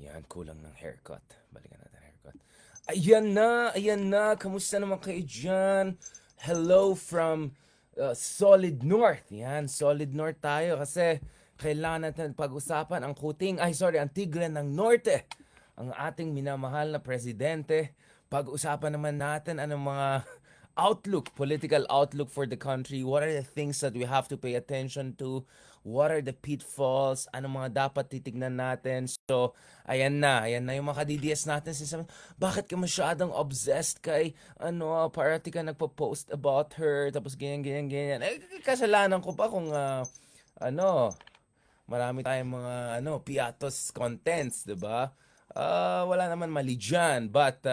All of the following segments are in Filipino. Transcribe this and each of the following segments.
Yan, kulang ng haircut. Balikan natin haircut. Ayan na. Kamusta naman kayo dyan? Hello from Solid North. Yan, Solid North tayo kasi kailangan natin pag-usapan ang Tigre ng Norte. Ang ating minamahal na presidente. Pag-usapan naman natin anong mga political outlook for the country. What are the things that we have to pay attention to? What are the pitfalls? Ano mga dapat titignan natin? So, ayan na yung mga DDS natin. Bakit ka masyadong obsessed kay, parati ka nagpo-post about her, tapos ganyan. Kasalanan ko pa kung, marami tayong mga, piatos contents, di ba? Wala naman mali dyan. But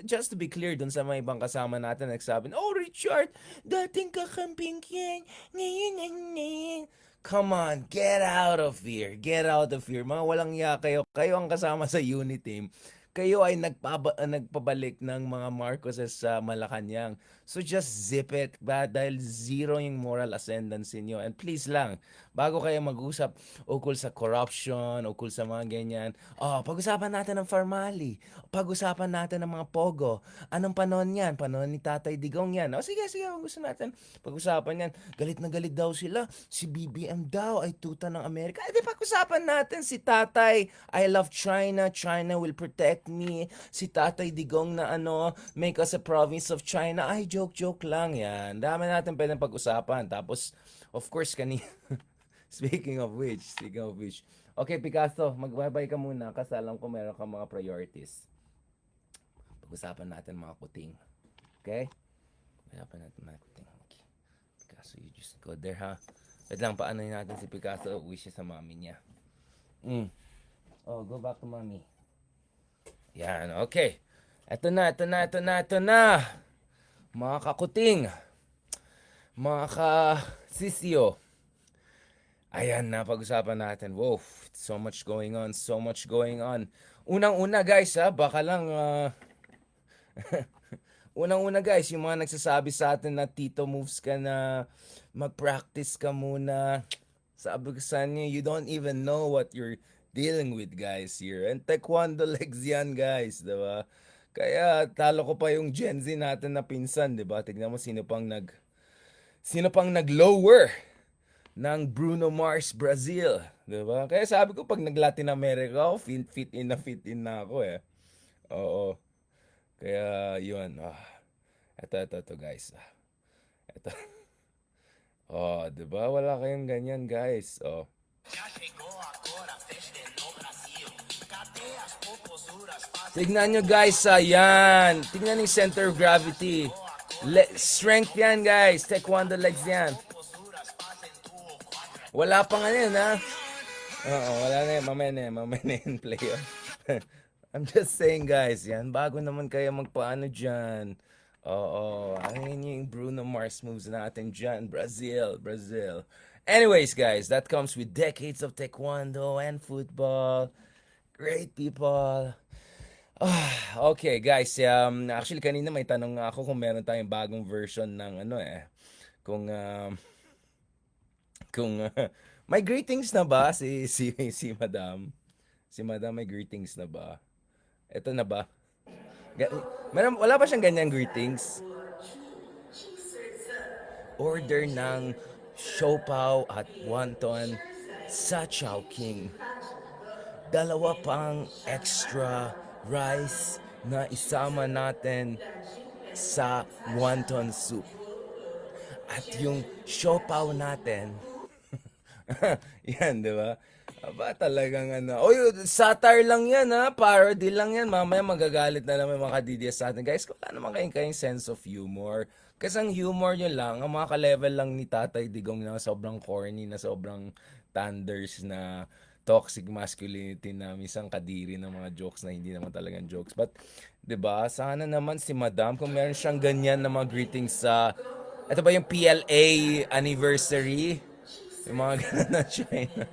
just to be clear dun sa mga ibang kasama natin nagsabi, oh Richard, dating kakamping yan. Ngayon. Come on, get out of here. Get out of here. Mga walang ya kayo. Kayo ang kasama sa unit team. Kayo ay nagpabalik ng mga Marcoses sa Malacanang. So just zip it ba? Dahil zero yung moral ascendance niyo. And please lang, bago kayo mag-usap ukol sa corruption, ukol sa mga ganyan, pag-usapan natin ng Farmali. Pag-usapan natin ng mga Pogo. Anong panon yan? Panon ni Tatay Digong yan. Sige, kung gusto natin pag-usapan yan. Galit na galit daw sila. Si BBM daw ay tuta ng Amerika. Di pag-usapan natin si Tatay, I love China. China will protect me. Si Tatay Digong na make us a province of China. Ay, joke lang yan. Dami natin pwedeng pag-usapan. Tapos, of course, speaking of which. Okay, Picasso, magbabay ka muna kasi alam ko meron kang mga priorities. Pag-usapan natin mga kuting. Okay? Pag-usapan natin mga kuting. Okay. Picasso, you just go there, ha? Wait lang, paano natin si Picasso uwi siya sa mami niya. Go back to mommy. Yan, okay. Ito na. Mga kakuting. Mga kasisyo. Ayan na, pag-usapan natin. Wow, so much going on. Unang-una guys, baka lang... Unang-una guys, yung mga nagsasabi sa atin na Tito moves ka na, mag-practice ka muna. Sabi ko sa inyo, you don't even know what you're dealing with guys here. And taekwondo legs yan guys, diba? Kaya talo ko pa yung Gen Z natin na pinsan, diba? Tignan mo sino pang nag-lower ng Bruno Mars Brazil, diba? Kaya sabi ko pag nag-Latin America ako, fit in na ako eh. Oo. Kaya yun. Ito guys. Ito. Diba? Wala kayong ganyan guys. Tignan nyo guys, yan. Tignan yung center of gravity. Strength yan guys. Taekwondo legs yan. Wala pa nga yan ha. Wala na yan. Mamaya na yan player. I'm just saying guys, yan. Bago naman kayo magpaano dyan. Ayun yung Bruno Mars moves natin dyan. Brazil. Anyways guys, that comes with decades of taekwondo and football. Great people. Okay guys, actually kanina may tanong ako kung meron tayong bagong version ng kung may greetings na ba si Madam? Si Madam may greetings na ba? Ito na ba? Wala ba siyang ganyang greetings? Order ng siopaw at wonton sa Chowking. 2 pang extra rice na isama natin sa wonton soup. At yung siopaw natin, yan, di ba? Aba, talagang satire lang yan ha, parody lang yan. Mamaya magagalit na naman mga DDS sa atin. Guys, wala naman kayong sense of humor. Kasi ang humor nyo lang, ang mga ka-level lang ni Tatay Digong na sobrang corny, na sobrang thunders, na toxic masculinity, na misang kadiri ng mga jokes na hindi naman talagang jokes. But, di ba, sana naman si Madam, kung meron siyang ganyan na mga greetings sa, ito ba yung PLA anniversary? Yung mga ganun na China.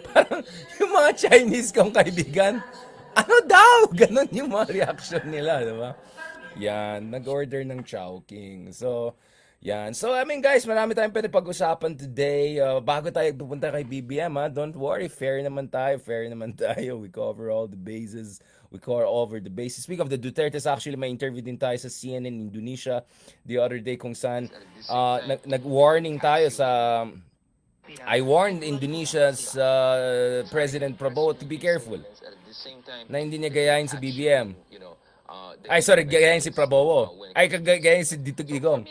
Parang yung mga Chinese kong kaibigan, ano daw? Ganon yung mga reaction nila, diba? Yan, nag-order ng Chowking. So, Yan. So, I mean guys, marami tayong pwede pag-usapan today. Bago tayo pupunta kay BBM, ha, don't worry, fair naman tayo, fair naman tayo. We cover all the bases. We cover over the bases. Speak of the Dutertes, actually, may interview din tayo sa CNN Indonesia the other day kung saan nag-warning tayo sa I warned Indonesia's President Prabowo to be careful na hindi niya gayahin si BBM. Ay, sorry, gayahin si Prabowo. Ay, gayahin si Dito Digong.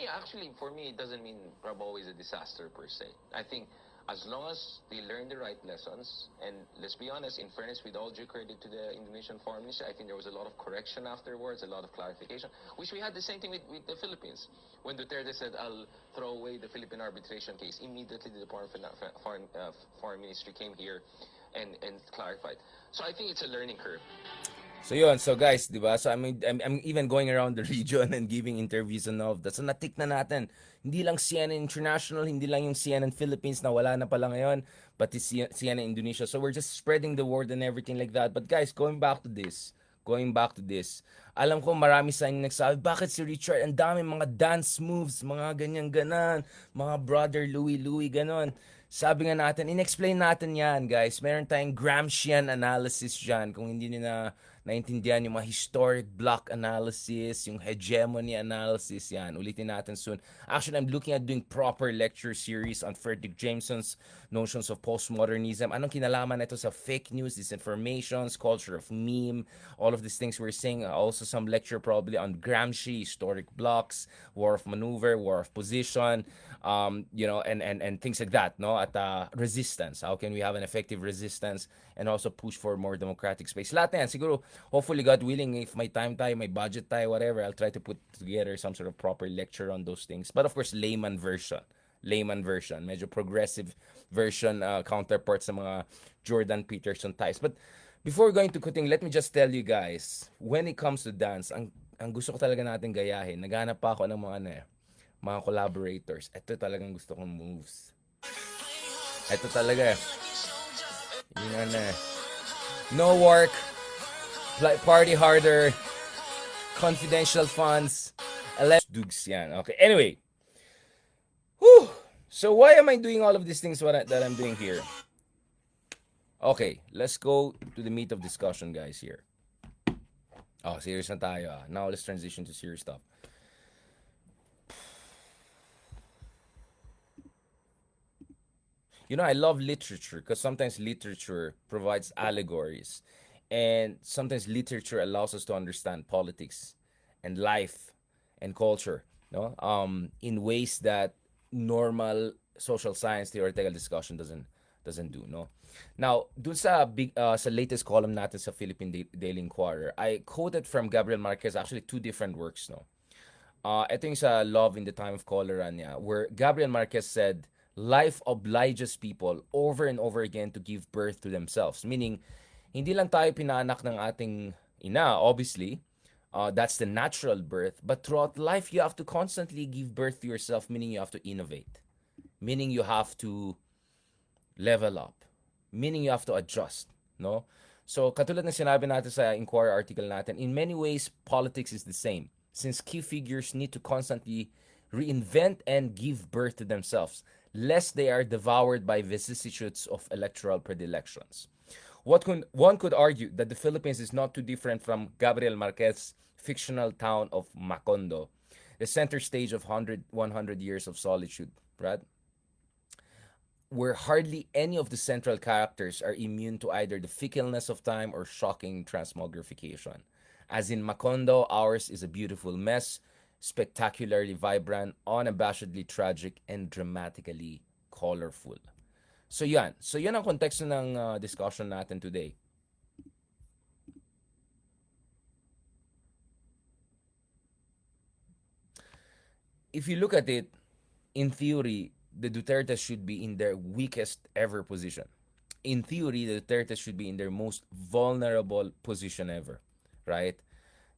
For me, it doesn't mean Prabowo is a disaster per se. I think as long as they learn the right lessons, and let's be honest, in fairness, with all due credit to the Indonesian foreign minister, I think there was a lot of correction afterwards, a lot of clarification, which we had the same thing with the Philippines. When Duterte said, I'll throw away the Philippine arbitration case, immediately the foreign ministry came here and clarified. So I think it's a learning curve. So yun, so guys, di ba? So I'm even going around the region and giving interviews and all of that. So natik na natin. Hindi lang CNN International, hindi lang yung CNN Philippines na wala na pala ngayon, but it's CNN Indonesia. So we're just spreading the word and everything like that. But guys, going back to this, alam ko marami sa inyo nagsabi, bakit si Richard, ang dami mga dance moves, mga ganyan-ganan, mga brother Louie, ganon. Sabi nga natin, in-explain natin yan, guys. Meron tayong Gramscian analysis dyan. Kung hindi nyo na naintindihan yung mga historic block analysis, yung hegemony analysis, yan. Ulitin natin soon. Actually, I'm looking at doing proper lecture series on Frederick Jameson's notions of postmodernism. Anong kinalaman ito sa fake news, disinformations, culture of meme, all of these things we're saying. Also some lecture probably on Gramsci, historic blocks, war of maneuver, war of position, and things like that, no? At resistance. How can we have an effective resistance and also push for more democratic space? Lahat na yan. Siguro, hopefully, God willing, if may time tayo, may budget tayo, whatever, I'll try to put together some sort of proper lecture on those things. But of course, layman version. Medyo progressive version, counterpart sa mga Jordan Peterson ties. But before going to cutting, let me just tell you guys, when it comes to dance, ang gusto ko talaga natin gayahin, naghanap pa ako ng mga collaborators. Ito talagang gusto kong moves. Ito talaga. Yun na. No work, party harder, confidential funds, dugs yan. Okay, anyway. Whew. So why am I doing all of these things that I'm doing here? Okay, let's go to the meat of discussion, guys, here. Oh, serious na tayo. Now let's transition to serious stuff. You know, I love literature because sometimes literature provides allegories, and sometimes literature allows us to understand politics and life and culture, no? In ways that normal social science theoretical discussion doesn't do, no? Now, dun sa latest column natin sa Philippine Daily Inquirer, I quoted from Gabriel Marquez actually two different works, no? Ito yung sa Love in the Time of Cholera niya, where Gabriel Marquez said, life obliges people over and over again to give birth to themselves. Meaning, hindi lang tayo pinaanak ng ating ina, obviously. That's the natural birth. But throughout life, you have to constantly give birth to yourself, meaning you have to innovate. Meaning you have to level up. Meaning you have to adjust. No? So, katulad na sinabi natin sa Inquirer article natin, in many ways, politics is the same. Since key figures need to constantly reinvent and give birth to themselves, lest they are devoured by vicissitudes of electoral predilections. One could argue that the Philippines is not too different from Gabriel Marquez's fictional town of Macondo, the center stage of 100 years of solitude, right? Where hardly any of the central characters are immune to either the fickleness of time or shocking transmogrification. As in Macondo, ours is a beautiful mess, spectacularly vibrant, unabashedly tragic, and dramatically colorful. So yan. So yan ang konteksto ng discussion natin today. If you look at it, in theory, the Dutertes should be in their weakest ever position. In theory, the Dutertes should be in their most vulnerable position ever. Right?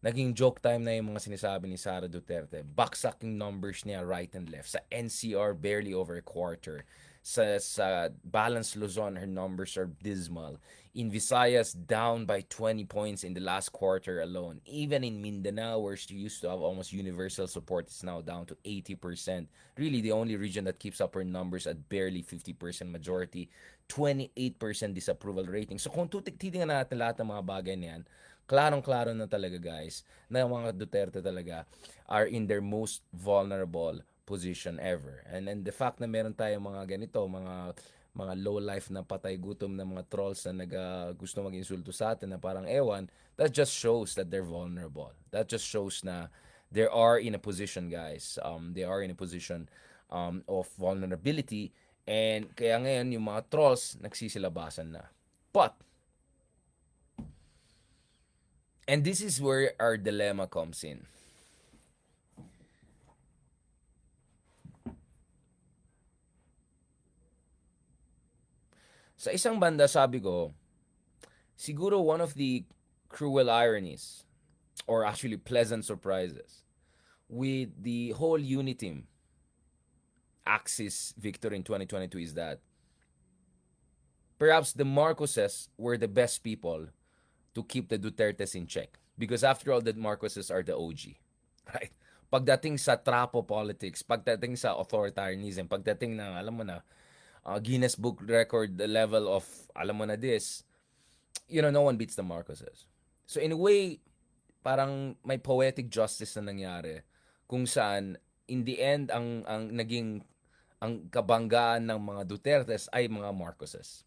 Naging joke time na yung mga sinasabi ni Sara Duterte. Baksak yung numbers niya right and left. Sa NCR, barely over a quarter. Sa Balance Luzon, her numbers are dismal. In Visayas, down by 20 points in the last quarter alone. Even in Mindanao, where she used to have almost universal support, it's now down to 80%. Really, the only region that keeps up her numbers at barely 50% majority, 28% disapproval rating. So kung titingnan natin lahat ng mga bagay na yan, klarong-klaro na talaga guys, na mga Duterte talaga are in their most vulnerable position ever. And then the fact na meron tayong mga ganito, mga low life na patay gutom na mga trolls na gusto mag-insulto sa atin na parang ewan, that just shows that they're vulnerable. That just shows na they are in a position, guys. They are in a position of vulnerability, and kaya ngayon yung mga trolls nagsisilabasan na. But and this is where our dilemma comes in. Sa isang banda, sabi ko, siguro one of the cruel ironies, or actually pleasant surprises, with the whole Uniteam Axis victory in 2022 is that perhaps the Marcoses were the best people to keep the Dutertes in check. Because after all, the Marcoses are the OG. Right? Pagdating sa trapo politics, pagdating sa authoritarianism, pagdating ng, alam mo na, Guinness Book Record level of, alam mo na this, no one beats the Marcoses. So in a way, parang may poetic justice na nangyari kung saan in the end ang naging ang kabanggaan ng mga Dutertes ay mga Marcoses.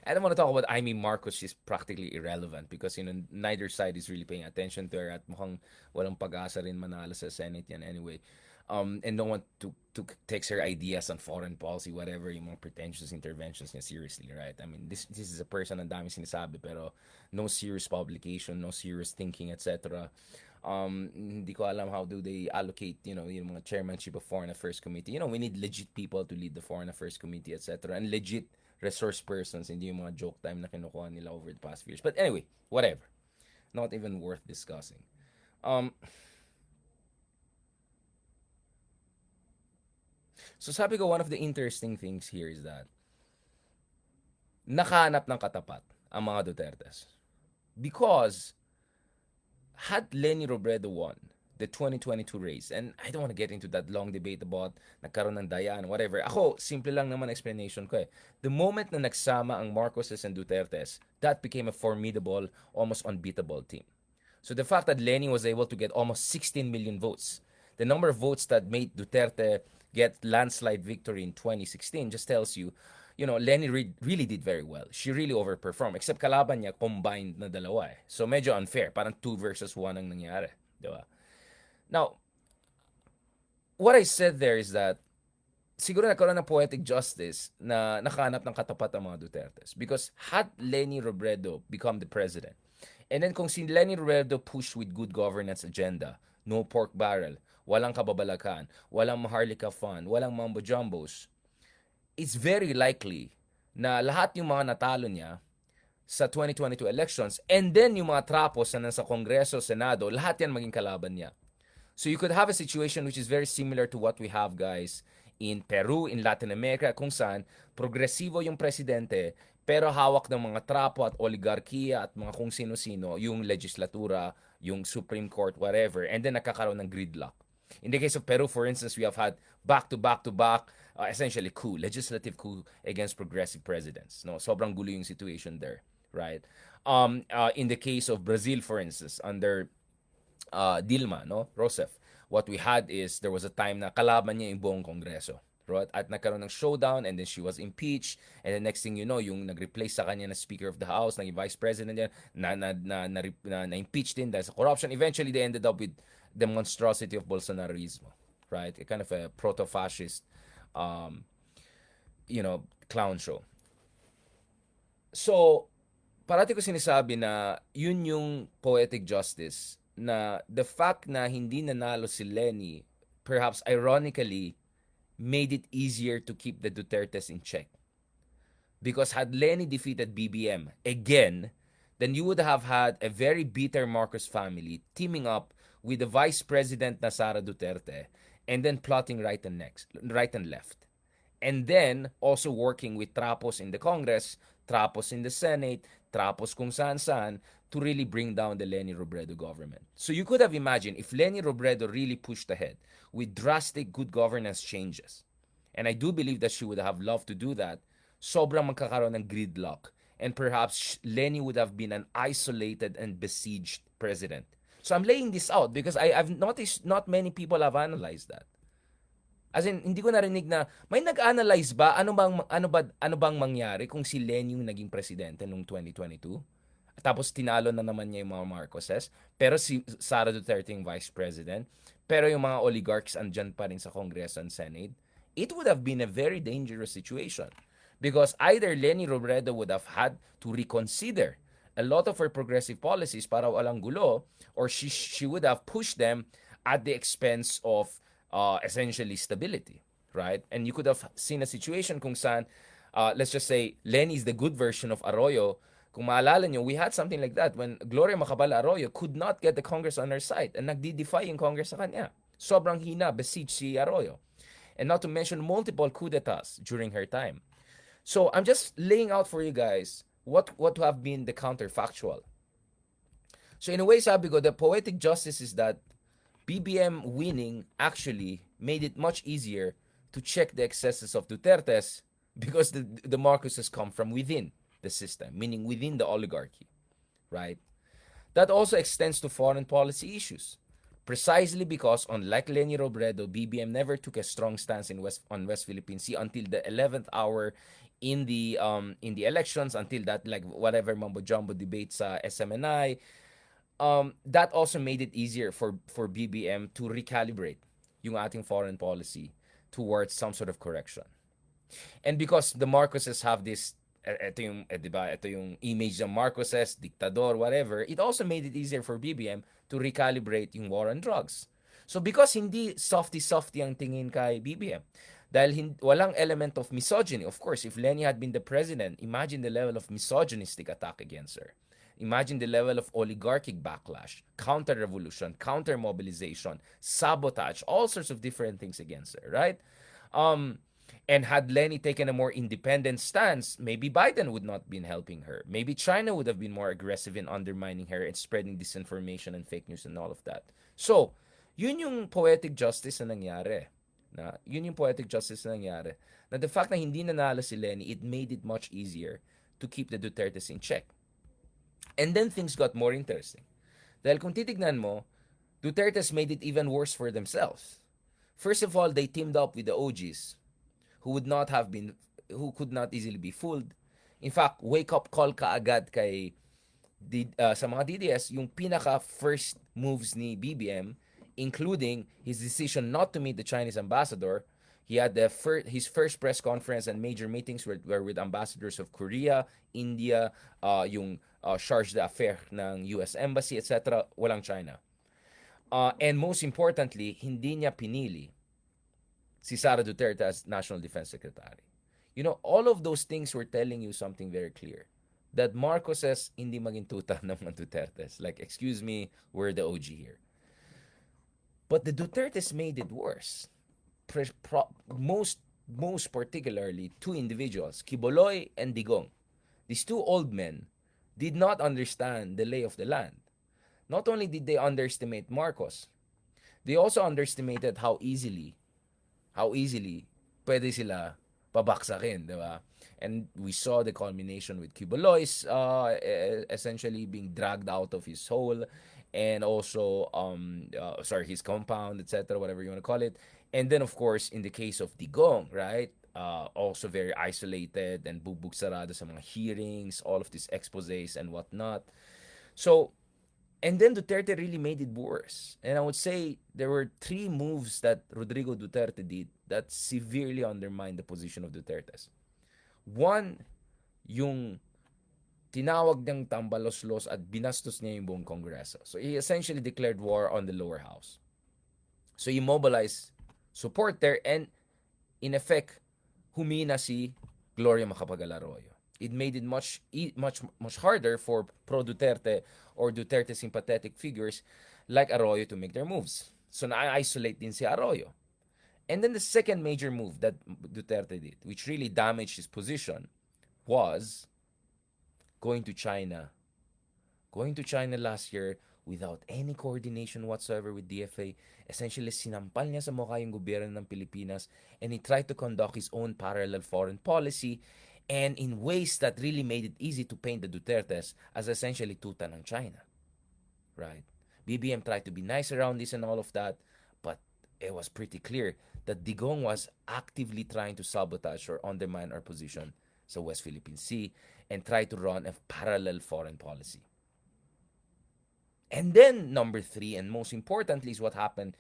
I don't want to talk about Amy Marcos. She's practically irrelevant because neither side is really paying attention to her at mukhang walang pag-asa rin manalo sa Senate yan anyway. And no one to takes her ideas on foreign policy, whatever, yung mga pretentious interventions niya seriously, right? I mean, this is a person ang dami sinasabi pero no serious publication, no serious thinking, etc. Hindi ko alam how do they allocate, yung mga chairmanship of Foreign Affairs Committee. We need legit people to lead the Foreign Affairs Committee, etc. And legit resource persons, hindi yung mga joke time na kinukuha nila over the past few years. But anyway, whatever. Not even worth discussing. So sabi ko, one of the interesting things here is that nakahanap ng katapat ang mga Dutertes. Because had Leni Robredo won the 2022 race, and I don't want to get into that long debate about nagkaroon ng dayan, whatever. Ako, simple lang naman explanation ko eh. The moment na nagsama ang Marcoses and Dutertes, that became a formidable, almost unbeatable team. So the fact that Leni was able to get almost 16 million votes, the number of votes that made Duterte get landslide victory in 2016 just tells you, Leni really did very well. She really overperformed. Except kalaban niya, combined na dalawa eh. So medyo unfair. Parang 2 versus 1 ang nangyari. Diba? Now, what I said there is that siguro nagkaroon ng poetic justice na nakahanap ng katapat ang mga Dutertes. Because had Leni Robredo become the president, and then kung si Leni Robredo pushed with good governance agenda, no pork barrel, walang kababalakan, walang Maharlika Fund, walang mambo jumbos, it's very likely na lahat yung mga natalo niya sa 2022 elections, and then yung mga trapos na nasa Kongreso, Senado, lahat yan maging kalaban niya. So you could have a situation which is very similar to what we have, guys, in Peru, in Latin America, kung saan progresibo yung presidente, pero hawak ng mga trapo at oligarkiya at mga kung sino-sino, yung legislatura, yung Supreme Court, whatever, and then nakakaroon ng gridlock. In the case of Peru, for instance, we have had back-to-back, essentially legislative coup against progressive presidents. No, sobrang gulo yung situation there, right? In the case of Brazil, for instance, under Dilma, no, Rousseff, what we had is there was a time na kalaban niya yung buong Kongreso. Right? At nagkaroon ng showdown, and then she was impeached, and the next thing you know, yung nag-replace sa kanya na Speaker of the House, naging Vice President niya, na-impeached din dahil sa corruption. Eventually, they ended up with the monstrosity of Bolsonarismo. Right? A kind of a proto-fascist clown show. So, parati ko sinasabi na yun yung poetic justice, na the fact na hindi nanalo si Leni, perhaps ironically, made it easier to keep the Dutertes in check. Because had Leni defeated BBM again, then you would have had a very bitter Marcos family teaming up with the Vice President na Sara Duterte, and then plotting right and left. And then also working with trapos in the Congress, trapos in the Senate, trapos kung saan-saan to really bring down the Leni Robredo government. So you could have imagined if Leni Robredo really pushed ahead with drastic good governance changes, and I do believe that she would have loved to do that, sobrang magkakaroon ng gridlock. And perhaps Leni would have been an isolated and besieged president. So I'm laying this out because I've noticed not many people have analyzed that. As in, hindi ko narinig na may nag-analyze ba ano bang mangyari kung si Len yung naging presidente noong 2022? Tapos tinalo na naman niya yung mga Marcoses, pero si Sara Duterte yung vice president, pero yung mga oligarchs andyan pa rin sa Congress and Senate. It would have been a very dangerous situation because either Leni Robredo would have had to reconsider a lot of her progressive policies para walang gulo, or she would have pushed them at the expense of essentially stability, right? And you could have seen a situation kung saan, let's just say, Lenny is the good version of Arroyo. Kung maalala nyo, we had something like that when Gloria Macapagal Arroyo could not get the Congress on her side and nagdi-defy yung Congress sa kanya. Sobrang hina, besieged si Arroyo. And not to mention multiple coup d'etats during her time. So I'm just laying out for you guys what have been the counterfactual. So in a way, sabi ko, the poetic justice is that BBM winning actually made it much easier to check the excesses of Dutertes because the Marcoses come from within the system, meaning within the oligarchy, right? That also extends to foreign policy issues. Precisely because, unlike Leni Robredo, BBM never took a strong stance on West Philippine Sea until the 11th hour in the elections, until that like whatever mumbo jumbo debate sa SMNI. That also made it easier for BBM to recalibrate yung ating foreign policy towards some sort of correction. And because the Marcoses have this, diba, ito yung image ng Marcoses, diktador, whatever, it also made it easier for BBM to recalibrate yung war on drugs. So because hindi softy-softy ang tingin kay BBM, dahil walang element of misogyny. Of course, if Leni had been the president, imagine the level of misogynistic attack against her. Imagine the level of oligarchic backlash, counter-revolution, counter-mobilization, sabotage, all sorts of different things against her, right? And had Lenny taken a more independent stance, maybe Biden would not have been helping her. Maybe China would have been more aggressive in undermining her and spreading disinformation and fake news and all of that. So, yun yung poetic justice na nangyari. Yun yung poetic justice na nangyari. Na the fact na hindi nanalo si Lenny, it made it much easier to keep the Dutertes in check. And then things got more interesting. Dahil kung titignan mo, Dutertes made it even worse for themselves. First of all, they teamed up with the OGs who could not easily be fooled. In fact, wake-up call kaagad kay sa mga DDS yung pinaka first moves ni BBM, including his decision not to meet the Chinese ambassador. He had his first press conference and major meetings were with ambassadors of Korea, India, yung charge d'affaires ng US Embassy, etc. Walang China. And most importantly, hindi niya pinili si Sara Duterte as National Defense Secretary. You know, all of those things were telling you something very clear. That Marcoses hindi maging tuta ng mga Dutertes. Like, excuse me, we're the OG here. But the Dutertes made it worse. Most particularly, two individuals, Quiboloy and Digong. These two old men did not understand the lay of the land. Not only did they underestimate Marcos, they also underestimated how easily pwede sila pabaksakin, di ba? And we saw the culmination with Quiboloy's essentially being dragged out of his hole, and also his compound, etc., whatever you want to call it. And then of course in the case of Digong, right, also very isolated and bugbog sarado sa mga hearings, all of these exposés and whatnot. So, and then Duterte really made it worse. And I would say there were three moves that Rodrigo Duterte did that severely undermined the position of Dutertes. One, yung tinawag niyang tambalos-los at binastos niya yung buong Kongreso. So he essentially declared war on the lower house. So he mobilized support there, and in effect, humina si Gloria Macapagal Arroyo. It made it much harder for pro-Duterte or Duterte sympathetic figures like Arroyo to make their moves. So na-isolate din si Arroyo. And then the second major move that Duterte did, which really damaged his position, was going to China. Going to China last year without any coordination whatsoever with DFA. Essentially, sinampal niya sa mukha yung gobyerno ng Pilipinas, and he tried to conduct his own parallel foreign policy, and in ways that really made it easy to paint the Dutertes as essentially tuta ng China. Right? BBM tried to be nice around this and all of that, but it was pretty clear that Digong was actively trying to sabotage or undermine our position sa West Philippine Sea and try to run a parallel foreign policy. And then number three, and most importantly, is what happened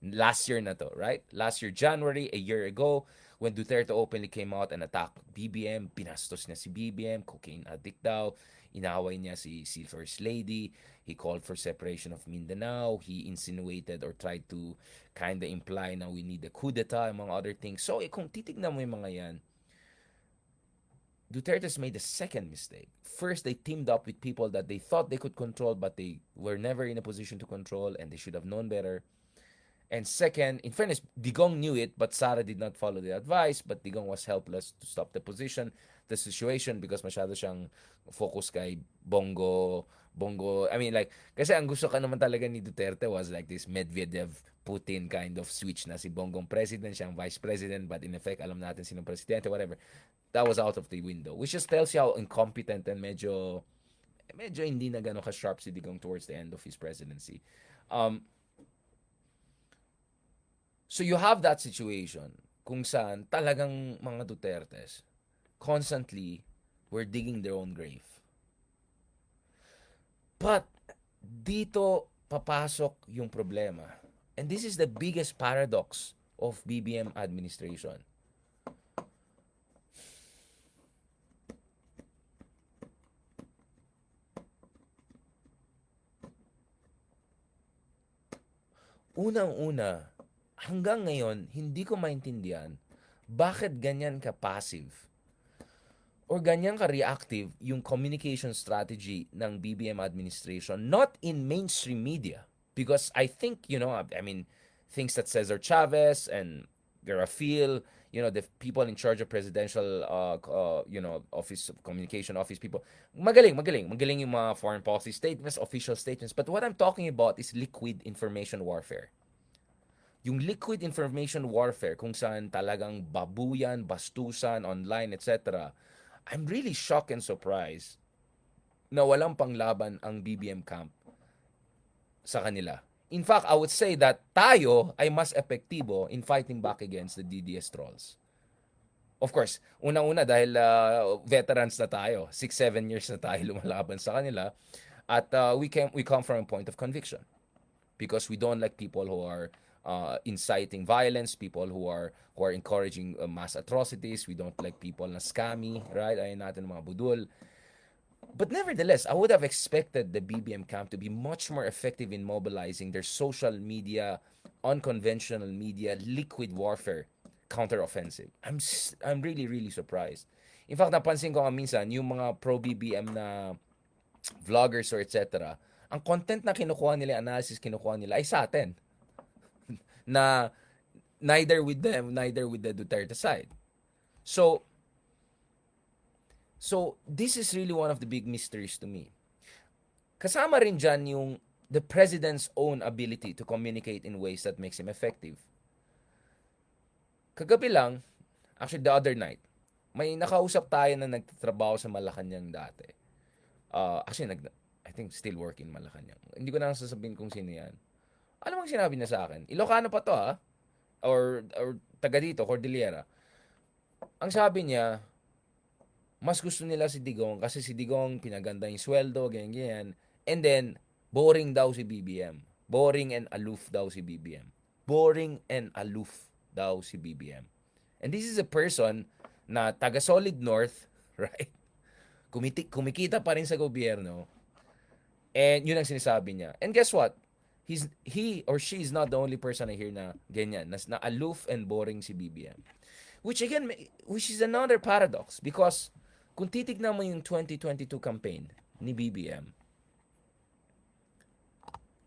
last year na to, right? Last year, January, a year ago, when Duterte openly came out and attacked BBM, pinastos niya si BBM, cocaine addict daw, inaway niya si First Lady, he called for separation of Mindanao, he insinuated or tried to kind of imply na we need a coup d'etat, among other things. So, kung titignan mo yung mga yan, Duterte's made a second mistake. First, they teamed up with people that they thought they could control, but they were never in a position to control, and they should have known better. And second, in fairness, Digong knew it, but Sara did not follow the advice, but Digong was helpless to stop the situation, because masyado siyang focus kay Bongo. I mean, like, kasi ang gusto ka naman talaga ni Duterte was like this Medvedev, Putin kind of switch na si Bonggong president, siyang vice president, but in effect, alam natin sinong presidente, whatever. That was out of the window, which just tells you how incompetent and medyo hindi na gano'n ka-sharp si Digong towards the end of his presidency. So you have that situation kung saan talagang mga Dutertes constantly were digging their own grave. But dito papasok yung problema. And this is the biggest paradox of BBM administration. Unang-una, hanggang ngayon, hindi ko maintindihan bakit ganyan ka-passive or ganyan ka-reactive yung communication strategy ng BBM administration, not in mainstream media. Because I think, I mean, things that Cesar Chavez and Garafil, the people in charge of presidential, office of communication office people, magaling yung mga foreign policy statements, official statements. But what I'm talking about is liquid information warfare. Yung liquid information warfare, kung saan talagang babuyan, bastusan, online, etc. I'm really shocked and surprised na walang panglaban ang BBM camp sa kanila. In fact, I would say that tayo ay mas epektibo in fighting back against the DDS trolls. Of course, unang-una dahil veterans na tayo. 6-7 years na tayo lumalaban sa kanila. At we come from a point of conviction. Because we don't like people who are inciting violence, people who are encouraging mass atrocities. We don't like people na scammy, right? Ayaw natin mga budol. But nevertheless, I would have expected the BBM camp to be much more effective in mobilizing their social media, unconventional media, liquid warfare counteroffensive. I'm really, really surprised. In fact, napansin ko nga minsan, yung mga pro-BBM na vloggers or etc., ang content na kinukuha nila, analysis kinukuha nila ay sa atin. Na neither with them, neither with the Duterte side. So this is really one of the big mysteries to me. Kasama rin dyan yung the president's own ability to communicate in ways that makes him effective. Kagabi lang, actually the other night, may nakausap tayo na nagtatrabaho sa Malacanang dati. Actually, I think still working in Malacanang. Hindi ko na sasabihin kung sino yan. Ano bang sinabi niya sa akin? Ilocano pa to or taga dito, Cordillera. Ang sabi niya, mas gusto nila si Digong kasi si Digong pinaganda yung sweldo, ganyan. And then, boring daw si BBM. Boring and aloof daw si BBM. Boring and aloof daw si BBM. And this is a person na taga Solid North, right? Kumikita pa rin sa gobyerno. And yun ang sinasabi niya. And guess what? He or she is not the only person I hear na ganyan, na aloof and boring si BBM. Which is another paradox because kung titignan mo yung 2022 campaign ni BBM,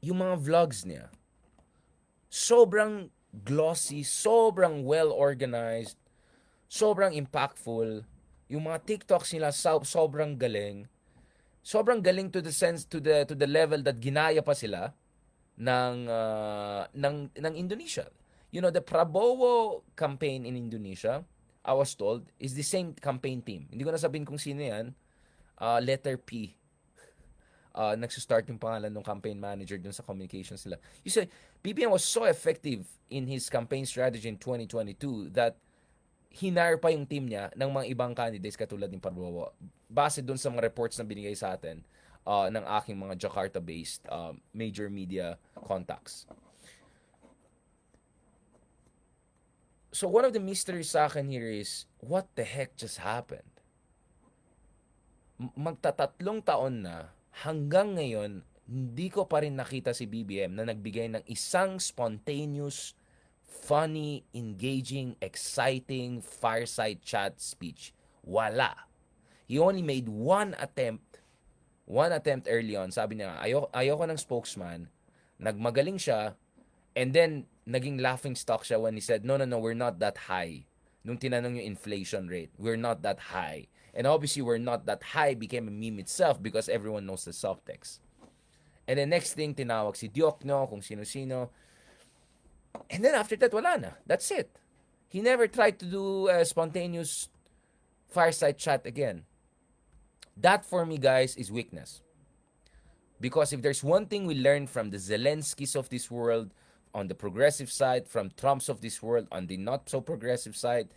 yung mga vlogs niya, sobrang glossy, sobrang well-organized, sobrang impactful. Yung mga TikToks nila sobrang galing. Sobrang galing to the sense to the level that ginaya pa sila ng Indonesia. You know, the Prabowo campaign in Indonesia, I was told, is the same campaign team. Hindi ko na sabihin kung sino yan. Letter P. Nagsistart yung pangalan ng campaign manager dun sa communications nila. You say, BBM was so effective in his campaign strategy in 2022 that hinire pa yung team niya ng mga ibang candidates katulad ni Prabowo. Base dun sa mga reports na binigay sa atin ng aking mga Jakarta-based major media contacts. So one of the mysteries sa akin here is, what the heck just happened? Magtatatlong taon na, hanggang ngayon, hindi ko pa rin nakita si BBM na nagbigay ng isang spontaneous, funny, engaging, exciting, fireside chat speech. Wala. He only made one attempt early on. Sabi niya, ayoko ng spokesman. Nagmagaling siya. And then, naging laughing stock siya when he said, no, we're not that high. Nung tinanong yung inflation rate, we're not that high. And obviously, we're not that high became a meme itself because everyone knows the subtext. And the next thing, tinawag si Diokno, kung sino-sino. And then after that, wala na. That's it. He never tried to do a spontaneous fireside chat again. That for me, guys, is weakness. Because if there's one thing we learned from the Zelenskys of this world, on the progressive side, from Trumps of this world, on the not so progressive side,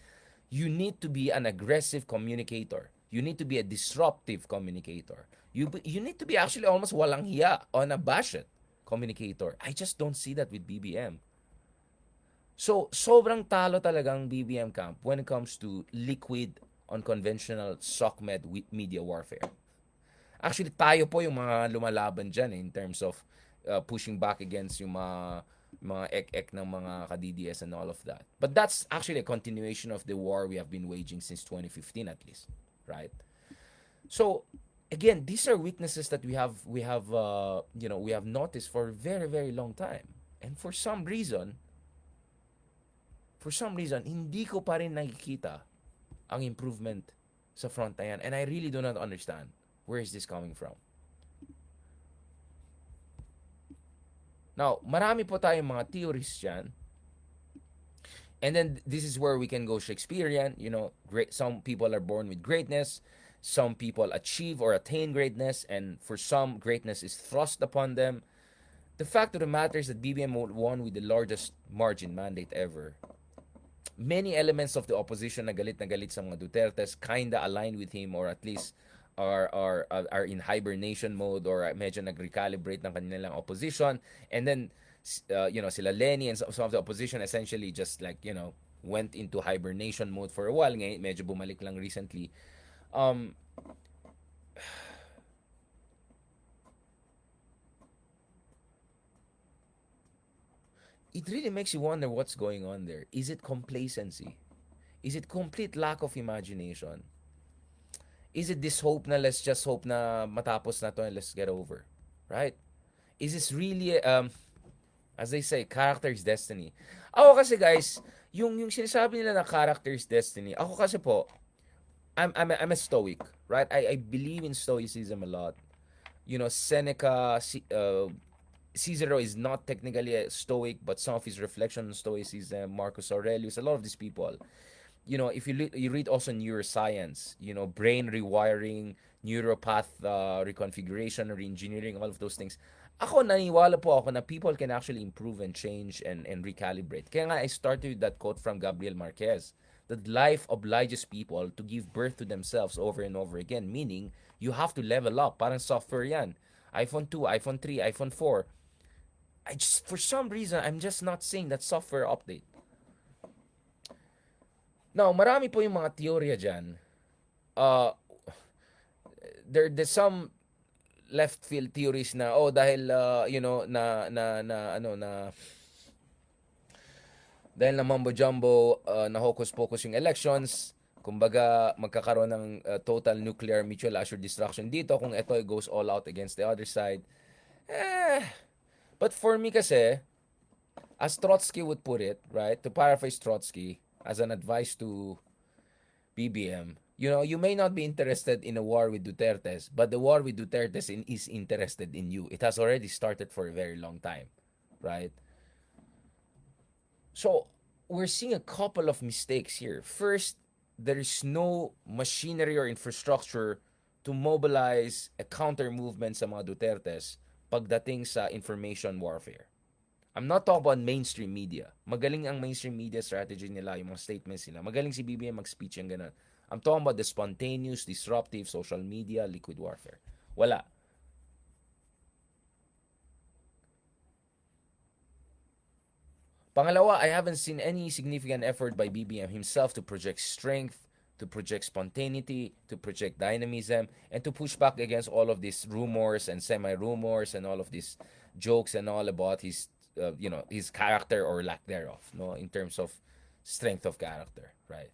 you need to be an aggressive communicator. You need to be a disruptive communicator. You need to be actually almost walang hiya, unabashed communicator. I just don't see that with BBM. So, sobrang talo talagang BBM camp when it comes to liquid, unconventional, SOCMED media warfare. Actually, tayo po yung mga lumalaban dyan in terms of pushing back against yung mga ek-ek ng mga ka-DDS and all of that. But that's actually a continuation of the war we have been waging since 2015 at least, right? So, again, these are weaknesses that we have noticed for a very, very long time. And for some reason, hindi ko pa rin nakikita ang improvement sa front na yan. And I really do not understand where is this coming from. Now, marami po tayong mga theories dyan. And then this is where we can go Shakespearean. You know, some people are born with greatness. Some people achieve or attain greatness. And for some, greatness is thrust upon them. The fact of the matter is that BBM won with the largest margin mandate ever. Many elements of the opposition na galit sa mga Dutertes kinda aligned with him, or at least are in hibernation mode, or medyo nag-recalibrate ng kanilang opposition. And then sila Lenny and some of the opposition essentially just went into hibernation mode for a while. Ngayon medyo bumalik lang recently. It really makes you wonder what's going on there. Is it complacency? Is it complete lack of imagination? Is it this hope na let's just hope na matapos na to and let's get over? Right? Is this really, as they say, character's destiny? Ako kasi guys, yung sinasabi nila na character's destiny, ako kasi po, I'm a stoic, right? I believe in stoicism a lot. You know, Seneca, Cicero is not technically a stoic, but some of his reflection on stoicism, Marcus Aurelius, a lot of these people, you know, if you read also neuroscience, you know, brain rewiring, neuropath reconfiguration, re-engineering, all of those things. Ako, naniwala po ako na people can actually improve and change and recalibrate. Kaya nga, I started with that quote from Gabriel Marquez, that life obliges people to give birth to themselves over and over again, meaning you have to level up. Parang software yan. iPhone 2, iPhone 3, iPhone 4. For some reason, I'm just not seeing that software update. Now, marami po yung mga teorya dyan. There's some left field theories na dahil dahil na mumbo jumbo, na hocus pocus yung elections, kumbaga magkakaroon ng total nuclear mutual assured destruction dito kung ito goes all out against the other side. But for me kasi, As Trotsky would put it, right? To paraphrase Trotsky as an advice to BBM, you may not be interested in a war with Dutertes, but the war with Dutertes is interested in you. It has already started for a very long time, right? So we're seeing a couple of mistakes here. First, there is no machinery or infrastructure to mobilize a counter movement sa mga Dutertes pagdating sa information warfare. I'm not talking about mainstream media. Magaling ang mainstream media strategy nila, yung mga statements nila. Magaling si BBM mag-speech yung ganun. I'm talking about the spontaneous, disruptive, social media, liquid warfare. Wala. Pangalawa, I haven't seen any significant effort by BBM himself to project strength, to project spontaneity, to project dynamism, and to push back against all of these rumors and semi-rumors and all of these jokes and all about his character or lack thereof, no, in terms of strength of character, right?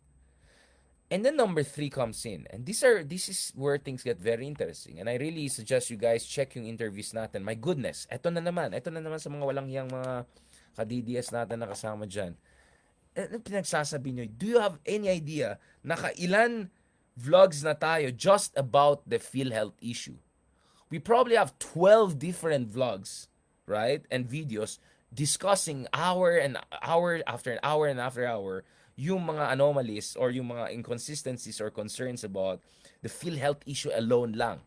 And then number three comes in. And this is where things get very interesting. And I really suggest you guys check yung interviews natin. My goodness, eto na naman sa mga walang hiyang mga ka-DDS natin na kasama dyan. Ano pinagsasabi nyo? Do you have any idea nakailan vlogs na tayo just about the PhilHealth issue? We probably have 12 different vlogs, right? And videos discussing hour and hour after hour and after hour yung mga anomalies or yung mga inconsistencies or concerns about the PhilHealth issue alone lang.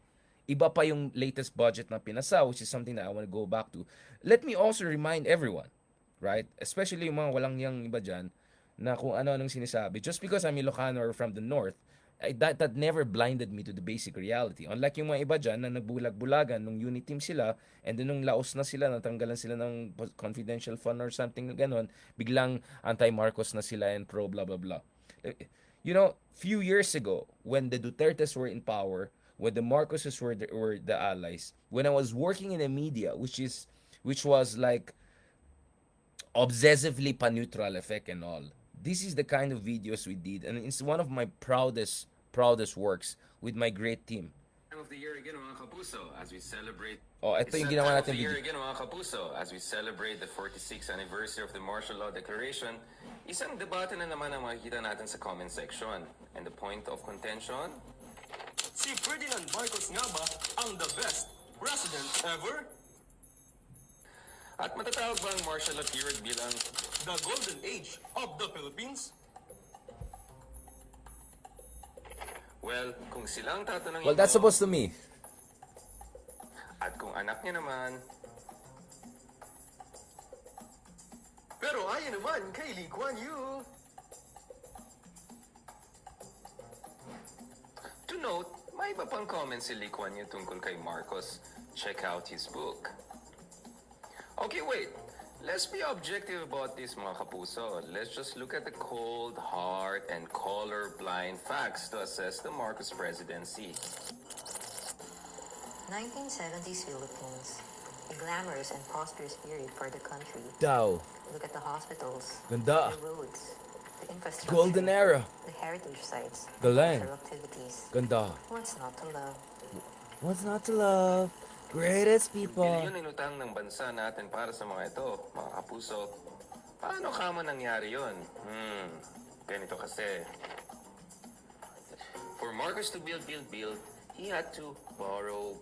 Iba pa yung latest budget na pinasa, which is something that I want to go back to. Let me also remind everyone, right? Especially yung mga walang yang iba dyan, na kung ano-anong sinasabi. Just because I'm Ilocano or from the North, that never blinded me to the basic reality. Unlike yung mga iba dyan na nagbulag-bulagan nung unit team sila, and then nung laos na sila, natanggalan sila ng confidential fund or something na ganon, biglang anti-Marcos na sila and pro blah blah blah. Few years ago, when the Dutertes were in power, when the Marcoses were the allies, when I was working in the media, which was like obsessively pa-neutral effect and all. This is the kind of videos we did, and it's one of my proudest works with my great team. Of the year again, mga kapuso, as we celebrate. Oh, ito It's yung that ginawa time of natin the year video. again, mga kapuso, as we celebrate the 46th anniversary of the Martial Law Declaration. Isang debate na naman ang makikita natin sa comment section. And the point of contention? Si Ferdinand Marcos nga ba ang the best president ever? At matatawag ba ang martial law period bilang The golden age of the Philippines? well, kung silang tatanungin Well, that's mo, supposed to me. at kung anak niya naman, Pero ayon naman kay Lee Kuan Yew, to note, may iba pang comments si Lee Kuan Yew tungkol kay Marcos. Check out his book. Okay, wait. Let's be objective about this, mga kapuso. Let's just look at the cold, hard, and color-blind facts to assess the Marcos presidency. 1970s Philippines, a glamorous and prosperous period for the country. Daw. Look at the hospitals, Ganda. the roads, the infrastructure, Golden era. the heritage sites, Galing. cultural activities. Ganda. What's not to love? What's not to love? Greatest people. Bilyon inutang ng bansa natin para sa mga ito, mga kapuso. Paano kamo nangyari yun? Ganito kasi. For Marcos to build, he had to borrow.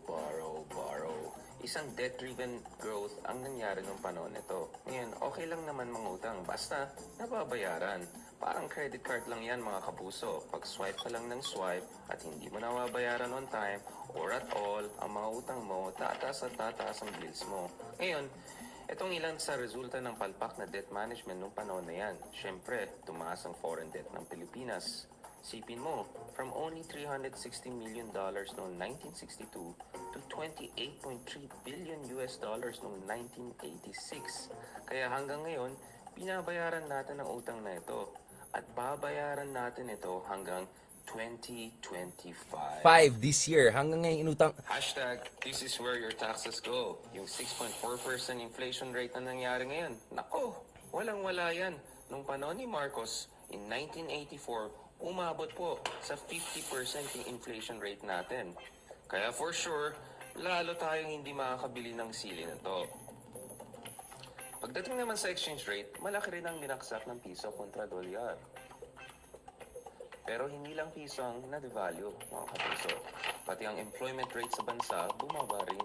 Isang debt-driven growth ang nangyari nung panahon nito. Ngayon, okay lang naman mangutang, basta nababayaran. Parang credit card lang yan, mga kapuso. Pag swipe ka lang ng swipe at hindi mo nababayaran on time or at all, ang mga utang mo, tataas at tataas ang bills mo. Ngayon, itong ilan sa resulta ng palpak na debt management nung panahon na yan. Siyempre, tumaas ang foreign debt ng Pilipinas. Sipin mo, from only $360 million noong 1962 to $28.3 billion noong 1986. Kaya hanggang ngayon, binabayaran natin ang utang na ito. At babayaran natin ito hanggang 2025. 5 this year. Hanggang ngayon inutang. Hashtag, this is where your taxes go. Yung 6.4% inflation rate na nangyari ngayon. Nako, walang-wala yan. Nung panahon ni Marcos, in 1984, umabot po sa 50% yung inflation rate natin. Kaya for sure, lalo tayong hindi makakabili ng sili na to. Pagdating naman sa exchange rate, malaki rin ang binaksak ng piso kontra dolyar. Pero hindi lang piso ang na-devalue, mga kapuso. Pati ang employment rate sa bansa bumaba rin.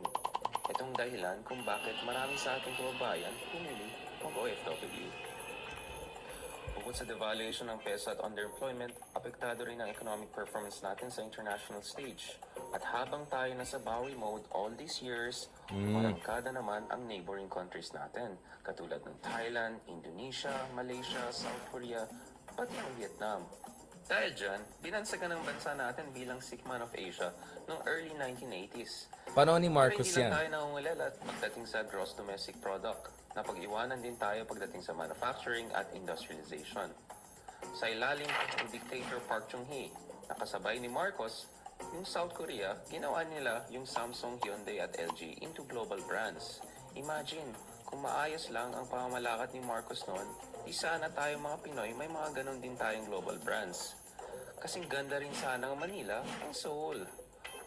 Itong dahilan kung bakit marami sa ating kababayan pumili mag-OFW. Bukod sa devaluation ng peso at underemployment, apektado rin ang economic performance natin sa international stage. At habang tayo nasa Bowie mode all these years, marangkada naman ang neighboring countries natin, katulad ng Thailand, Indonesia, Malaysia, South Korea, pati ang Vietnam. Dahil dyan, binansagan ng bansa natin bilang sick man of Asia noong early 1980s. Paano ni Marcos Pero hindi yan? lang tayo nangungulelat pagdating sa gross domestic product. Napag-iwanan din tayo pagdating sa manufacturing at industrialization. Sa ilalim ng dictator Park Chung-hee, nakasabay ni Marcos, yung South Korea, ginawa nila yung Samsung, Hyundai at LG into global brands. Imagine, kung maayos lang ang pamamalakad ni Marcos noon, di sana tayo mga Pinoy may mga ganon din tayong global brands. Kasing ganda rin sana ng Manila ang Seoul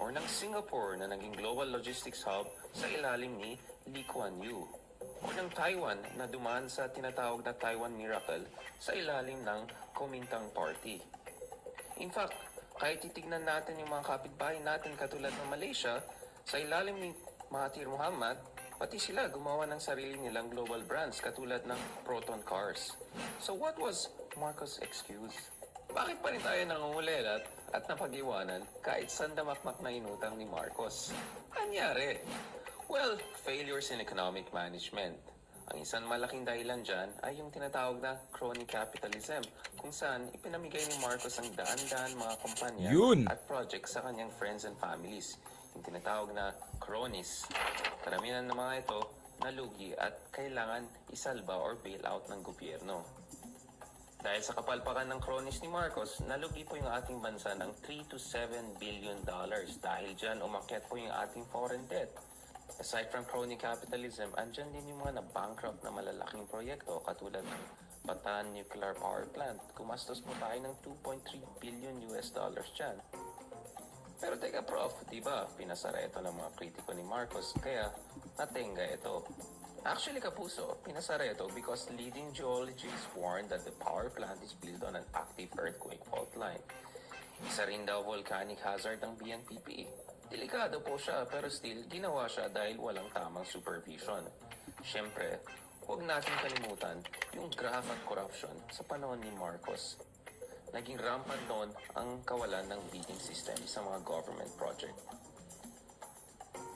or ng Singapore na naging global logistics hub sa ilalim ni Lee Kuan Yew. O ng Taiwan na dumaan sa tinatawag na Taiwan Miracle sa ilalim ng Kuomintang Party. In fact, kahit titignan natin yung mga kapitbahay natin katulad ng Malaysia, sa ilalim ni Mahathir Mohamad, pati sila gumawa ng sarili nilang global brands katulad ng Proton Cars. So what was Marcos' excuse? Bakit pa rin tayo nangungulelat at napag-iwanan kahit sandamakmak na inutang ni Marcos? Anyari? Well, failures in economic management. Ang isang malaking dahilan dyan ay yung tinatawag na crony capitalism, kung saan ipinamigay ni Marcos ang daan-daan mga kumpanya Yun! at projects sa kanyang friends and families, yung tinatawag na cronies. Karamihan ng mga ito nalugi at kailangan isalba or bailout ng gobyerno. Dahil sa kapalpakan ng cronies ni Marcos, nalugi po yung ating bansa ng 3 to 7 billion dollars. Dahil dyan, umakyat po yung ating foreign debt. Aside from crony capitalism, andyan din yung mga na-bankrupt na malalaking proyekto katulad ng Bataan Nuclear Power Plant. Gumastos po tayo ng 2.3 billion US dollars dyan. Pero teka prof, di ba pinasara ito ng mga kritiko ni Marcos kaya natenga ito. Actually kapuso, pinasara ito because leading geologists warned that the power plant is built on an active earthquake fault line. Isa rin daw volcanic hazard ng BNPP. Delikado po siya pero still ginawa siya dahil walang tamang supervision. Siyempre, huwag natin kalimutan yung graft at corruption sa panahon ni Marcos. Naging rampant noon ang kawalan ng bidding system sa mga government project.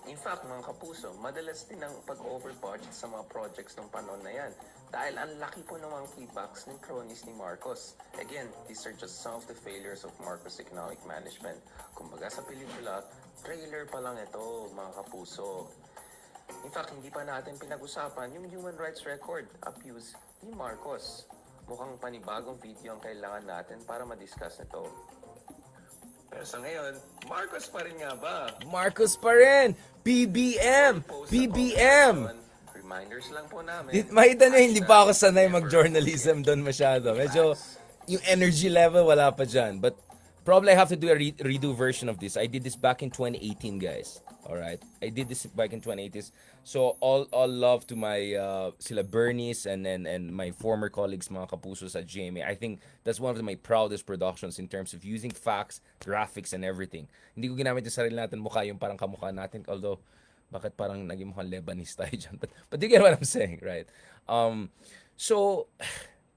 In fact, mga kapuso, madalas din ang pag-over-budget sa mga projects ng panahon na yan dahil ang laki po ng mga kickbacks ng cronies ni Marcos. Again, these are just some of the failures of Marcos' economic management. Kumbaga sa pelikula, trailer pa lang ito, mga kapuso. In fact, hindi pa natin pinag-usapan yung human rights record abuse ni Marcos. Mukhang panibagong video ang kailangan natin para ma-discuss nito. Pero sa ngayon, Marcos pa rin nga ba? Marcos pa rin! PBM! PBM! Reminders lang po namin. Makita nyo, hindi pa ako sanay mag-journalism doon masyado. Medyo, yung energy level, wala pa dyan. But, probably I have to do a redo version of this. I did this back in 2018, guys. Alright? I did this back in 2018. So, all love to my, sila Bernice and my former colleagues, mga kapuso sa GMA. I think that's one of my proudest productions in terms of using facts, graphics, and everything. Hindi ko ginamit yung sarili natin mukha, yung parang kamukha natin. Although, bakit parang naging mukhang Lebanese tayo dyan? But you get what I'm saying, right? So,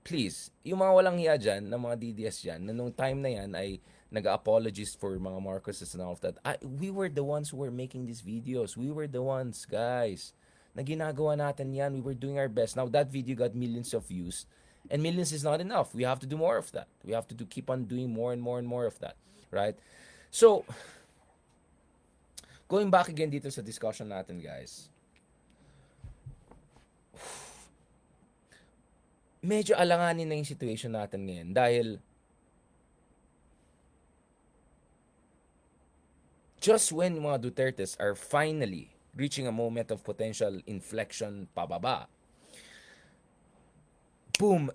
please, yung mga walang hiya dyan, ng mga DDS dyan, na nung time na yan ay nag-apologies for mga Marcoses and all of that. We were the ones who were making these videos. We were the ones, guys, na ginagawa natin yan. We were doing our best. Now, that video got millions of views. And millions is not enough. We have to do more of that. We have to keep on doing more and more and more of that. Right? So, going back again dito sa discussion natin, guys. Medyo alanganin na yung situation natin ngayon dahil just when mga Dutertes are finally reaching a moment of potential inflection pababa, boom,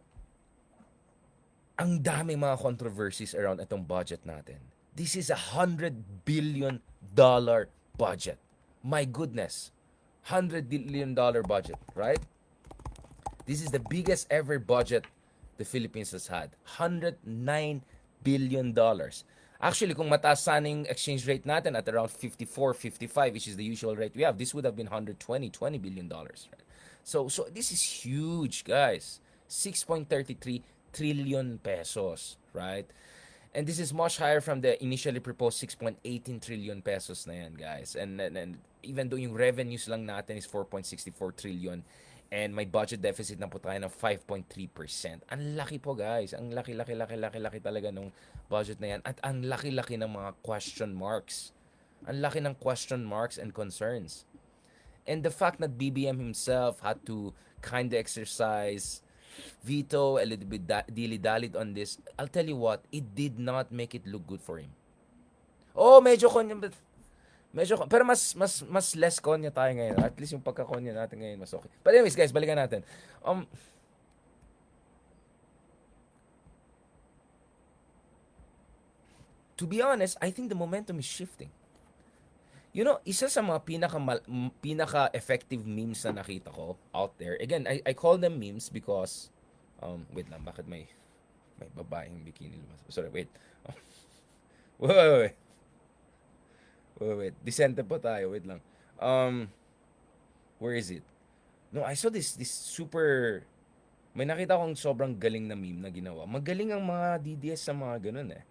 ang daming mga controversies around itong budget natin. This is $100 billion budget. My goodness. $100 billion budget, right? This is the biggest ever budget the Philippines has had. $109 billion. Actually, kung mataas sana yung exchange rate natin at around 54, 55, which is the usual rate we have, this would have been 120 billion dollars. Right? So this is huge, guys. 6.33 trillion pesos, right? And this is much higher from the initially proposed 6.18 trillion pesos na yan, guys. And even though yung revenues lang natin is 4.64 trillion and may budget deficit na po tayo ng 5.3%. Ang laki po, guys. Ang laki talaga nung budget na yan. At ang laki-laki ng mga question marks. Ang laki ng question marks and concerns. And the fact that BBM himself had to kind of exercise veto, a little bit dilly-dallied on this, I'll tell you what, it did not make it look good for him. Oh, pero mas less konya tayo ngayon. At least yung pagka-konya natin ngayon mas okay. But anyways, guys, balikan natin. To be honest, I think the momentum is shifting. You know, isa sa mga pinaka-effective memes na nakita ko out there. Again, I call them memes because wait lang, bakit may babaeng bikini lumabas? Sorry, wait. Wait. Decente pa tayo, wait lang. Where is it? No, I saw this super, may nakita akong sobrang galing na meme na ginawa. Magaling ang mga DDS sa mga ganun eh.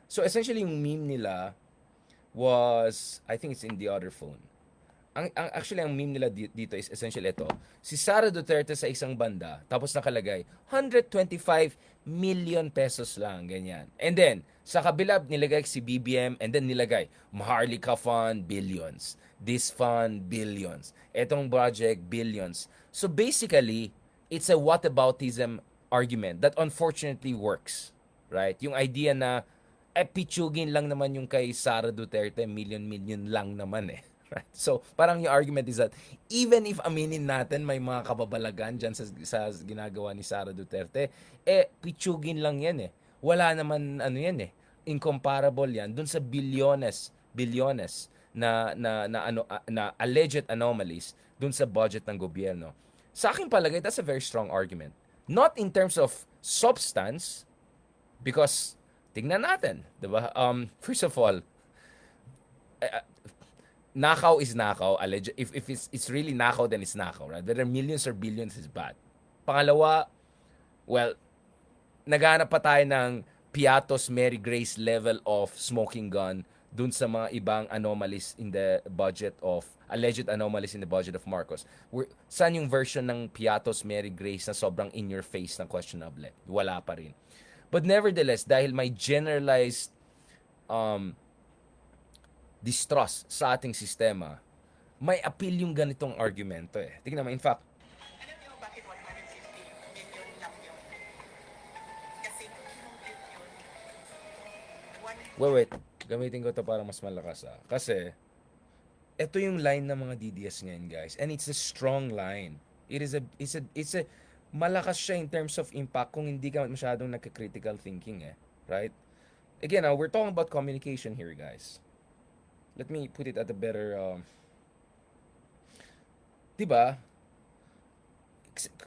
So essentially yung meme nila was, I think it's in the other phone. Actually, ang meme nila dito is essentially ito. Si Sara Duterte sa isang banda, tapos nakalagay, 125 million pesos lang, ganyan. And then, sa kabila, nilagay si BBM, and then nilagay, Maharlika Fund, billions. This fund, billions. Etong project, billions. So basically, it's a whataboutism argument that unfortunately works. Right? Yung idea na, pitsugin lang naman yung kay Sara Duterte, million lang naman eh. Right? So, parang yung argument is that even if aminin natin may mga kababalagan dyan sa ginagawa ni Sara Duterte, pitsugin lang yan eh. Wala naman yan eh. Incomparable yan dun sa bilyones na alleged anomalies dun sa budget ng gobyerno. Sa akin palagay, that's a very strong argument. Not in terms of substance, because tingnan natin, 'di ba? First of all, nakaw is nakaw. If it's really nakaw, then it's nakaw, right? Whether millions or billions is bad. Pangalawa, well, naghanap pa tayo ng Piatos Mary Grace level of smoking gun dun sa mga ibang anomalies in the budget of, alleged anomalies in the budget of Marcos. Saan yung version ng Piatos Mary Grace na sobrang in your face na questionable? Wala pa rin. But nevertheless, dahil may generalized distrust sa ating sistema, may appeal yung ganitong argumento eh. Tingnan mo, in fact, Alam niyo bakit 150 million lang yun? Kasi kung kinonvert yun, wait. Gamitin ko to para mas malakas ah. Kasi, ito yung line ng mga DDS ngayon, guys. And it's a strong line. It's a malakas siya in terms of impact kung hindi ka masyadong nagka-critical thinking eh. Right? Again, we're talking about communication here, guys. Let me put it at a better, diba?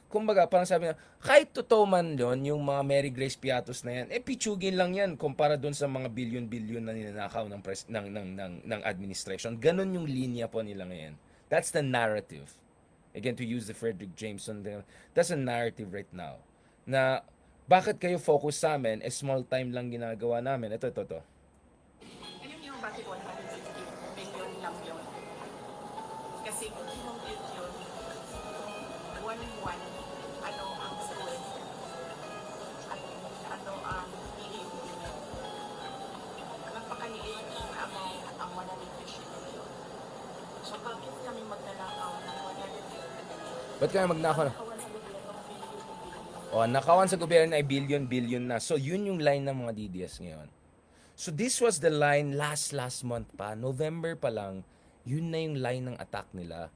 Kumbaga, parang sabi nga, kahit totoo man yun, yung mga Mary Grace Piatos na yan, pitsugin lang yan kumpara dun sa mga billion-billion na ninanakaw ng administration. Ganon yung linya po nila ngayon. That's the narrative. Again, to use the Frederick Jameson, that's a narrative right now. Na, bakit kayo focus sa amin, small time lang ginagawa namin. Ito. alam niyo bakit 150 million lang yun? Kasi kung kinonvert yun, 1-1, ano ang school? Ano ang PAU? Napakaliit ang amount at ang 150 million. So bakit kami magnanakaw ng 150 million? Ba't kaya magnakaw na? Nakawan sa gobyerno ay billion na. So, yun yung line ng mga DDS ngayon. So, this was the line last month pa. November pa lang, yun na yung line ng attack nila.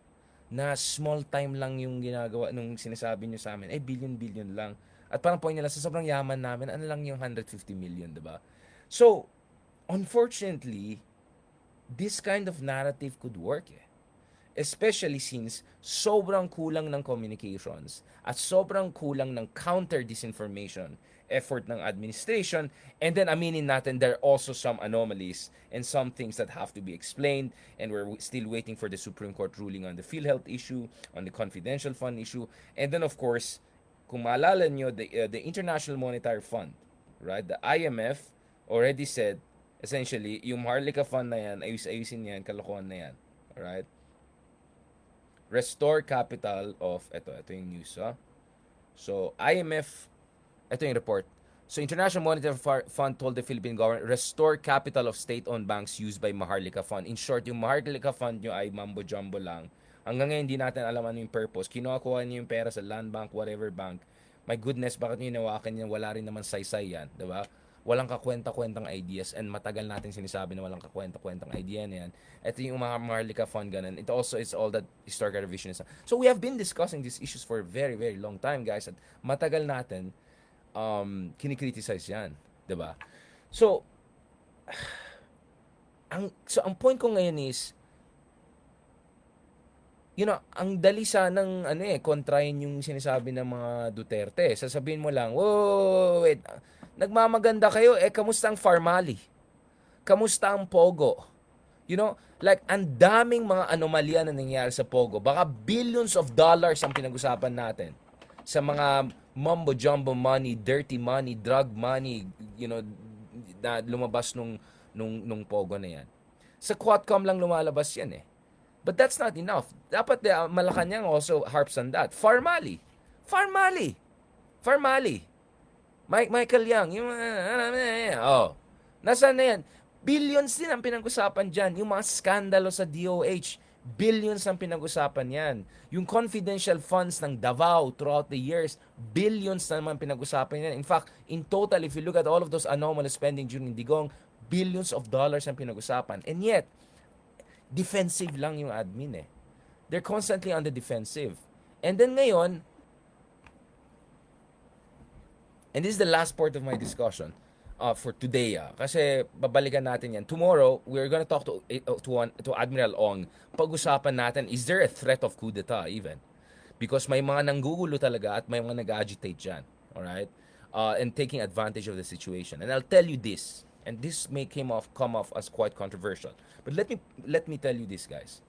Na small time lang yung ginagawa nung sinasabi nyo sa amin. Billion lang. At parang point nila, sa sobrang yaman namin, ano lang yung 150 million, diba? So, unfortunately, this kind of narrative could work eh. Especially since sobrang kulang ng communications at sobrang kulang ng counter-disinformation effort ng administration. And then aminin natin, there are also some anomalies and some things that have to be explained, and we're still waiting for the Supreme Court ruling on the PhilHealth issue, on the confidential fund issue, and then of course, kung maalala nyo, the International Monetary Fund, right, the IMF already said, essentially, yung Maharlika Fund na yan, ayusin yan, kalokohan na yan. Alright? Restore capital of, ito yung news, ha? So, IMF, ito yung report. So, International Monetary Fund told the Philippine government, restore capital of state-owned banks used by Maharlika Fund. In short, yung Maharlika Fund nyo ay mambo-jumbo lang. Hanggang ngayon, hindi natin alam ano yung purpose. Kinuha niyo yung pera sa land bank, whatever bank. My goodness, bakit nyo hinawakan yan? Wala rin naman saysay yan, diba? Walang kakwenta-kwentang ideas, and matagal natin sinasabi na walang kakwenta-kwentang idea na yan. Ito yung mga Maharlika Fund, ganun. It also is all that historical revisionism. So we have been discussing these issues for a very, very long time, guys. At matagal natin kinikriticize yan, 'di ba? So ang point ko ngayon is, ang dali sanang kontrahin yung sinasabi ng mga Duterte. Sasabihin mo lang, "Whoa, wait. Nagmamaganda kayo, kamusta ang Farmali? Kamusta ang Pogo?" Like, ang daming mga anomalya na nangyayari sa Pogo. Baka billions of dollars ang pinag-usapan natin sa mga mumbo-jumbo money, dirty money, drug money, na lumabas nung Pogo na yan. Sa Quadcom lang lumalabas yan eh. But that's not enough. Dapat Malacanang also harps on that. Farmali. Michael Yang, nasaan na yan? Billions din ang pinag-usapan dyan. Yung mga skandalo sa DOH, billions ang pinag-usapan yan. Yung confidential funds ng Davao throughout the years, billions na naman pinag-usapan yan. In fact, in total, if you look at all of those anomalous spending during Digong, billions of dollars ang pinag-usapan. And yet, defensive lang yung admin eh. They're constantly on the defensive. And then ngayon, and this is the last part of my discussion for today, kasi babalikan natin yan. Tomorrow, we're gonna talk to Admiral Ong. Pag-usapan natin, is there a threat of coup d'etat even? Because may mga nanggugulo talaga at may mga nag-agitate dyan. Alright? And taking advantage of the situation. And I'll tell you this, and this may come off as quite controversial. But let me tell you this, guys.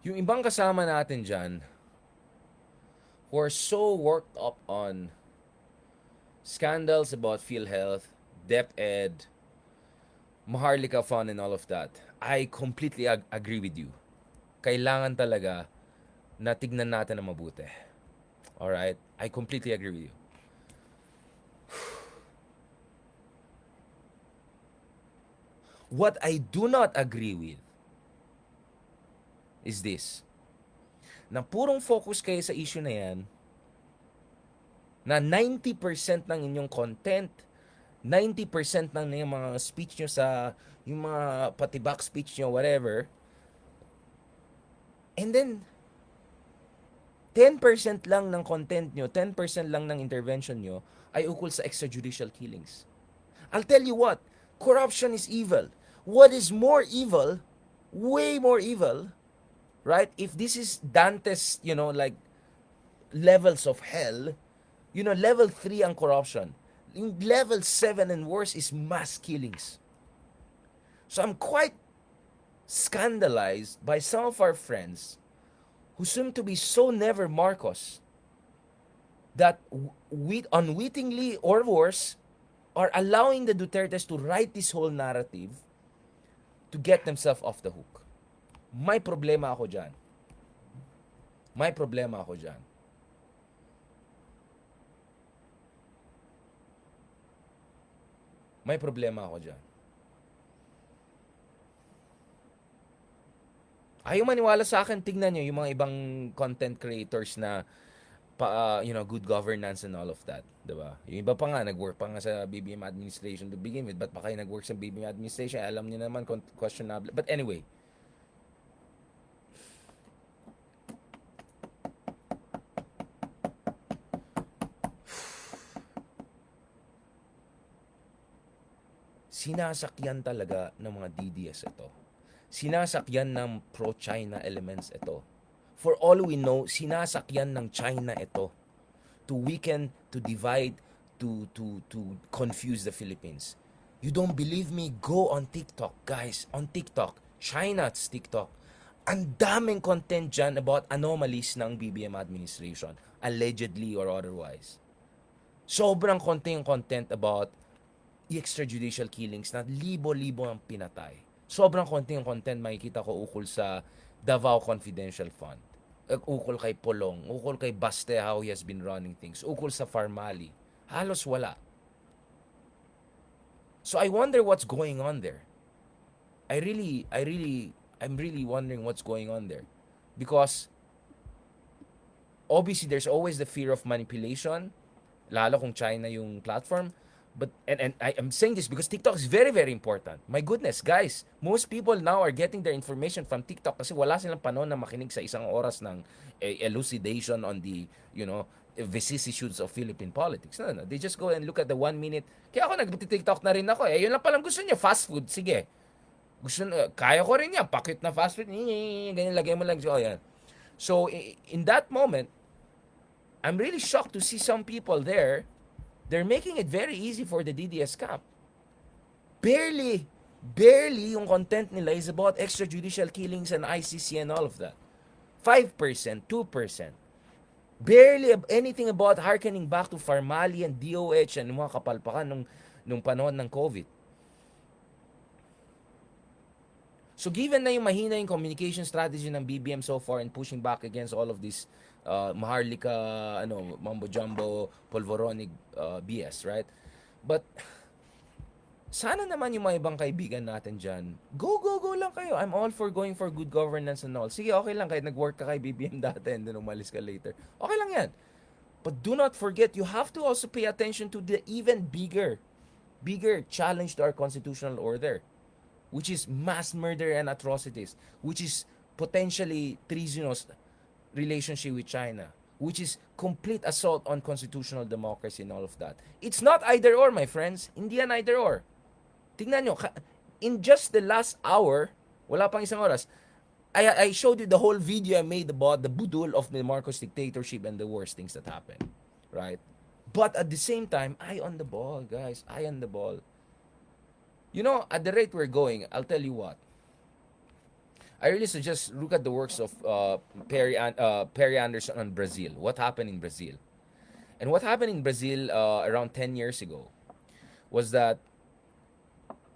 Yung ibang kasama natin dyan who are so worked up on scandals about PhilHealth, DepEd, Maharlika Fund, and all of that, I completely agree with you. Kailangan talaga na tignan natin na mabuti. Alright? I completely agree with you. What I do not agree with is this. Na purong focus kayo sa issue na yan, na 90% ng inyong content, 90% ng yung mga speech nyo yung mga patibak speech nyo, whatever, and then, 10% lang ng content nyo, 10% lang ng intervention nyo, ay ukol sa extrajudicial killings. I'll tell you what, corruption is evil. What is more evil, way more evil, right? If this is Dante's, like, levels of hell, level 3 ang corruption. Yung level 7 and worse is mass killings. So I'm quite scandalized by some of our friends who seem to be so never Marcos that unwittingly or worse are allowing the Dutertes to write this whole narrative to get themselves off the hook. May problema ako dyan. May problema ako dyan. May problema ako dyan. Ayaw maniwala sa akin, tignan nyo yung mga ibang content creators na good governance and all of that, 'di ba? Yung iba pa nga nag-work pa nga sa BBM administration to begin with, but pa kayo nag-work sa BBM administration, alam niyo naman questionable. But anyway, sinasakyan talaga ng mga DDS ito. Sinasakyan ng pro-China elements ito. For all we know, sinasakyan ng China ito to weaken, to divide, to confuse the Philippines. You don't believe me? Go on TikTok, guys. On TikTok. China's TikTok. Ang daming content dyan about anomalies ng BBM administration. Allegedly or otherwise. Sobrang konti yung content about extrajudicial killings na libo-libo ang pinatay. Sobrang konti yung content makikita ko ukol sa Davao Confidential Fund. Ukol kay Polong, ukol kay Baste, how he has been running things, ukol sa Farmali. Halos wala. So I wonder what's going on there. I'm really wondering what's going on there. Because obviously there's always the fear of manipulation, lalo kung China yung platform. But and I'm saying this because TikTok is very, very important. My goodness, guys, most people now are getting their information from TikTok kasi wala silang panahon na makinig sa isang oras ng elucidation on the, vicissitudes of Philippine politics. No. They just go and look at the 1 minute. Kaya ako nag-TikTok na rin ako. Yun lang palang gusto niya, fast food. Sige. Kaya ko rin yan. Pakit na fast food. Ganyan, lagay mo lang. Oh, yan. So, in that moment, I'm really shocked to see some people there. They're making it very easy for the DDS camp. Barely yung content nila is about extrajudicial killings and ICC and all of that. 5%, 2%. Barely anything about hearkening back to Farmali and DOH and mga kapalpakan nung panahon ng COVID. So given na yung mahina yung communication strategy ng BBM so far in pushing back against all of this maharlika, mambo-jumbo, polvoronic BS, right? But sana naman yung mga ibang kaibigan natin dyan, go lang kayo. I'm all for going for good governance and all. Sige, okay lang kahit nag-work ka kay BBM dati and then umalis ka later. Okay lang yan. But do not forget, you have to also pay attention to the even bigger challenge to our constitutional order, which is mass murder and atrocities, which is potentially treasonous relationship with China, which is complete assault on constitutional democracy and all of that. It's not either or, my friends. Hindi yan either or. Tingnan nyo, in just the last hour, wala pang isang oras, I showed you the whole video I made about the budul of the Marcos dictatorship and the worst things that happened. Right? But at the same time, eye on the ball, guys. Eye on the ball. At the rate we're going, I'll tell you what. I really suggest look at the works of Perry Anderson on Brazil. What happened in Brazil? And what happened in Brazil around 10 years ago was that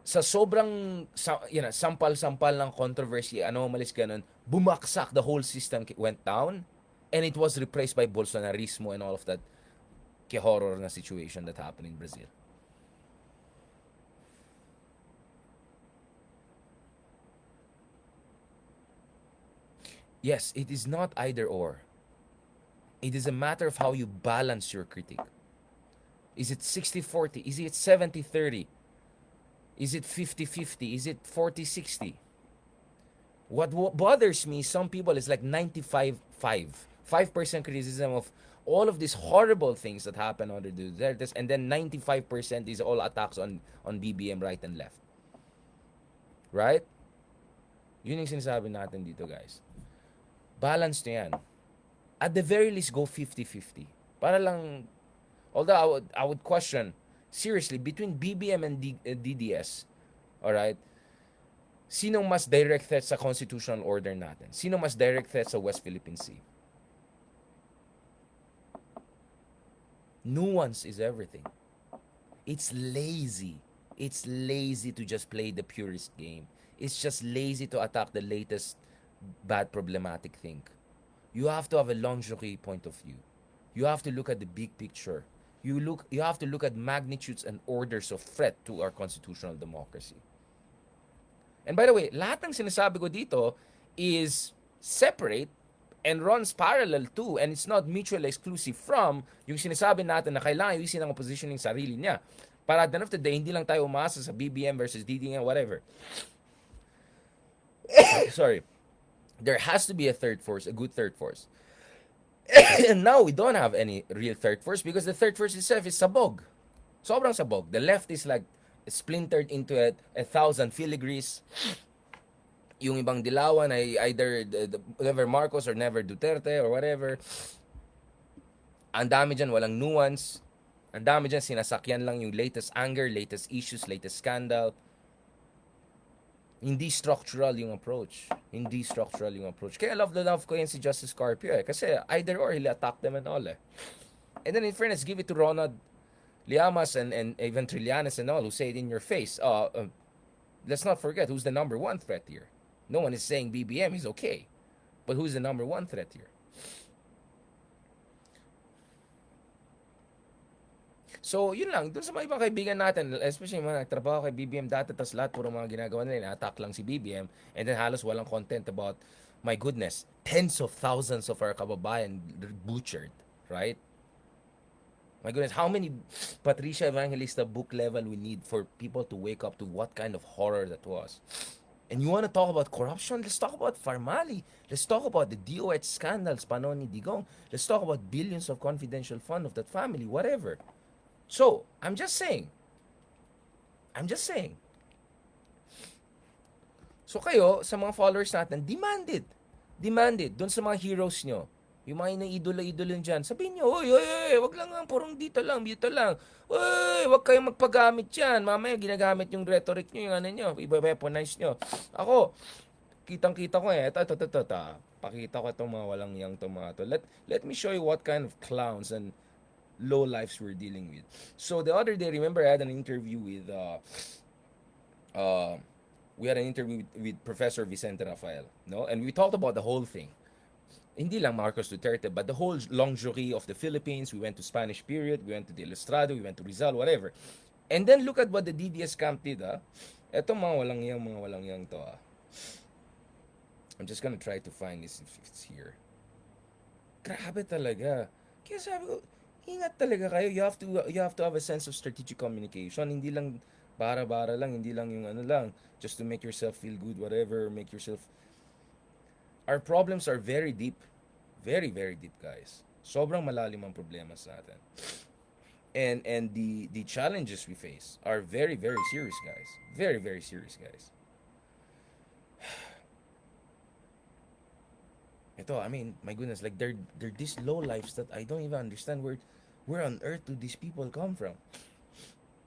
sa sobrang sampal-sampal ng controversy, anomalies ganun, bumaksak, the whole system went down, and it was replaced by Bolsonarismo and all of that horror na situation that happened in Brazil. Yes, it is not either or. It is a matter of how you balance your critique. Is it 60-40? Is it 70-30? Is it 50-50? Is it 40-60? What bothers me, some people, is like 95-5. 5% criticism of all of these horrible things that happen under the Dutertes, and then 95% is all attacks on BBM right and left. Right? Yun yung sinasabi natin dito, guys. Balance nyo yan. At the very least, go 50-50. Para lang, although I would question, seriously, between BBM and DDS, alright, sinong mas direct threat sa constitutional order natin? Sino mas direct threat sa West Philippine Sea? Nuance is everything. It's lazy. It's lazy to just play the purist game. It's just lazy to attack the latest bad problematic thing. You have to have a lingerie point of view. You have to look at the big picture. You have to look at magnitudes and orders of threat to our constitutional democracy. And by the way, lahat ng sinasabi ko dito is separate and runs parallel to, and it's not mutually exclusive from, yung sinasabi natin na kailangan ayusin ang opposition ng sarili niya. Para at the end of the day, hindi lang tayo umasa sa BBM versus DDM, whatever. Sorry. There has to be a third force, a good third force. And now we don't have any real third force because the third force itself is sabog. Sobrang sabog. The left is like splintered into 1,000 filigrees. Yung ibang dilawan ay either never Marcos or never Duterte or whatever. Ang dami dyan, walang nuance. Ang dami dyan, sinasakyan lang yung latest anger, latest issues, latest scandal. Hindi structural yung approach. Hindi structural yung approach. Kaya love ko yan si Justice Carpio eh. Kasi either or, he'll attack them and all eh. And then in fairness, give it to Ronald Llamas and even Trillanes and all who say it in your face. Let's not forget who's the number one threat here. No one is saying BBM is okay. But who's the number one threat here? So, yun lang. Doon sa mga ibang kaibigan natin, especially mga nagtrabaho kay BBM dati, tas lahat puro mga ginagawa nila, attack lang si BBM, and then halos walang content about, my goodness, tens of thousands of our kababayan butchered, right? My goodness, how many Patricia Evangelista book level we need for people to wake up to what kind of horror that was? And you want to talk about corruption? Let's talk about Farmali. Let's talk about the DOH scandals, panon ni Digong. Let's talk about billions of confidential fund of that family, whatever. So, I'm just saying. So kayo, sa mga followers natin, demanded, doon sa mga heroes nyo, yung mga iniidolo-idolo dyan, sabihin nyo, oy, wag lang nga, purong dito lang, oy, wag kayong magpagamit yan, mamaya ginagamit yung rhetoric nyo, yung ano nyo, i-weaponize nyo. Ako, kitang-kita ko ito, pakita ko itong mga walang yang tomato. Let me show you what kind of clowns and low lives we're dealing with. So the other day, remember I had an interview with with Professor Vicente Rafael, no? And we talked about the whole thing. Hindi lang Marcos-Duterte, but the whole longerie of the Philippines. We went to Spanish period, we went to the Ilustrado, we went to Rizal, whatever. And then look at what the DDS camp did, Eto mga walang yang to, I'm just gonna try to find this if it's here. Grabe talaga. Kaya sabi ko, ingat talaga kayo. You have to have a sense of strategic communication. Hindi lang bara-bara lang, hindi lang yung ano lang, just to make yourself feel good, whatever, make yourself. Our problems are very deep. Very, very deep, guys. Sobrang malalim ang problema sa atin. And the challenges we face are very, very serious, guys. Very, very serious, guys. Ito, I mean, my goodness, like they're these low lives that I don't even understand where on earth do these people come from.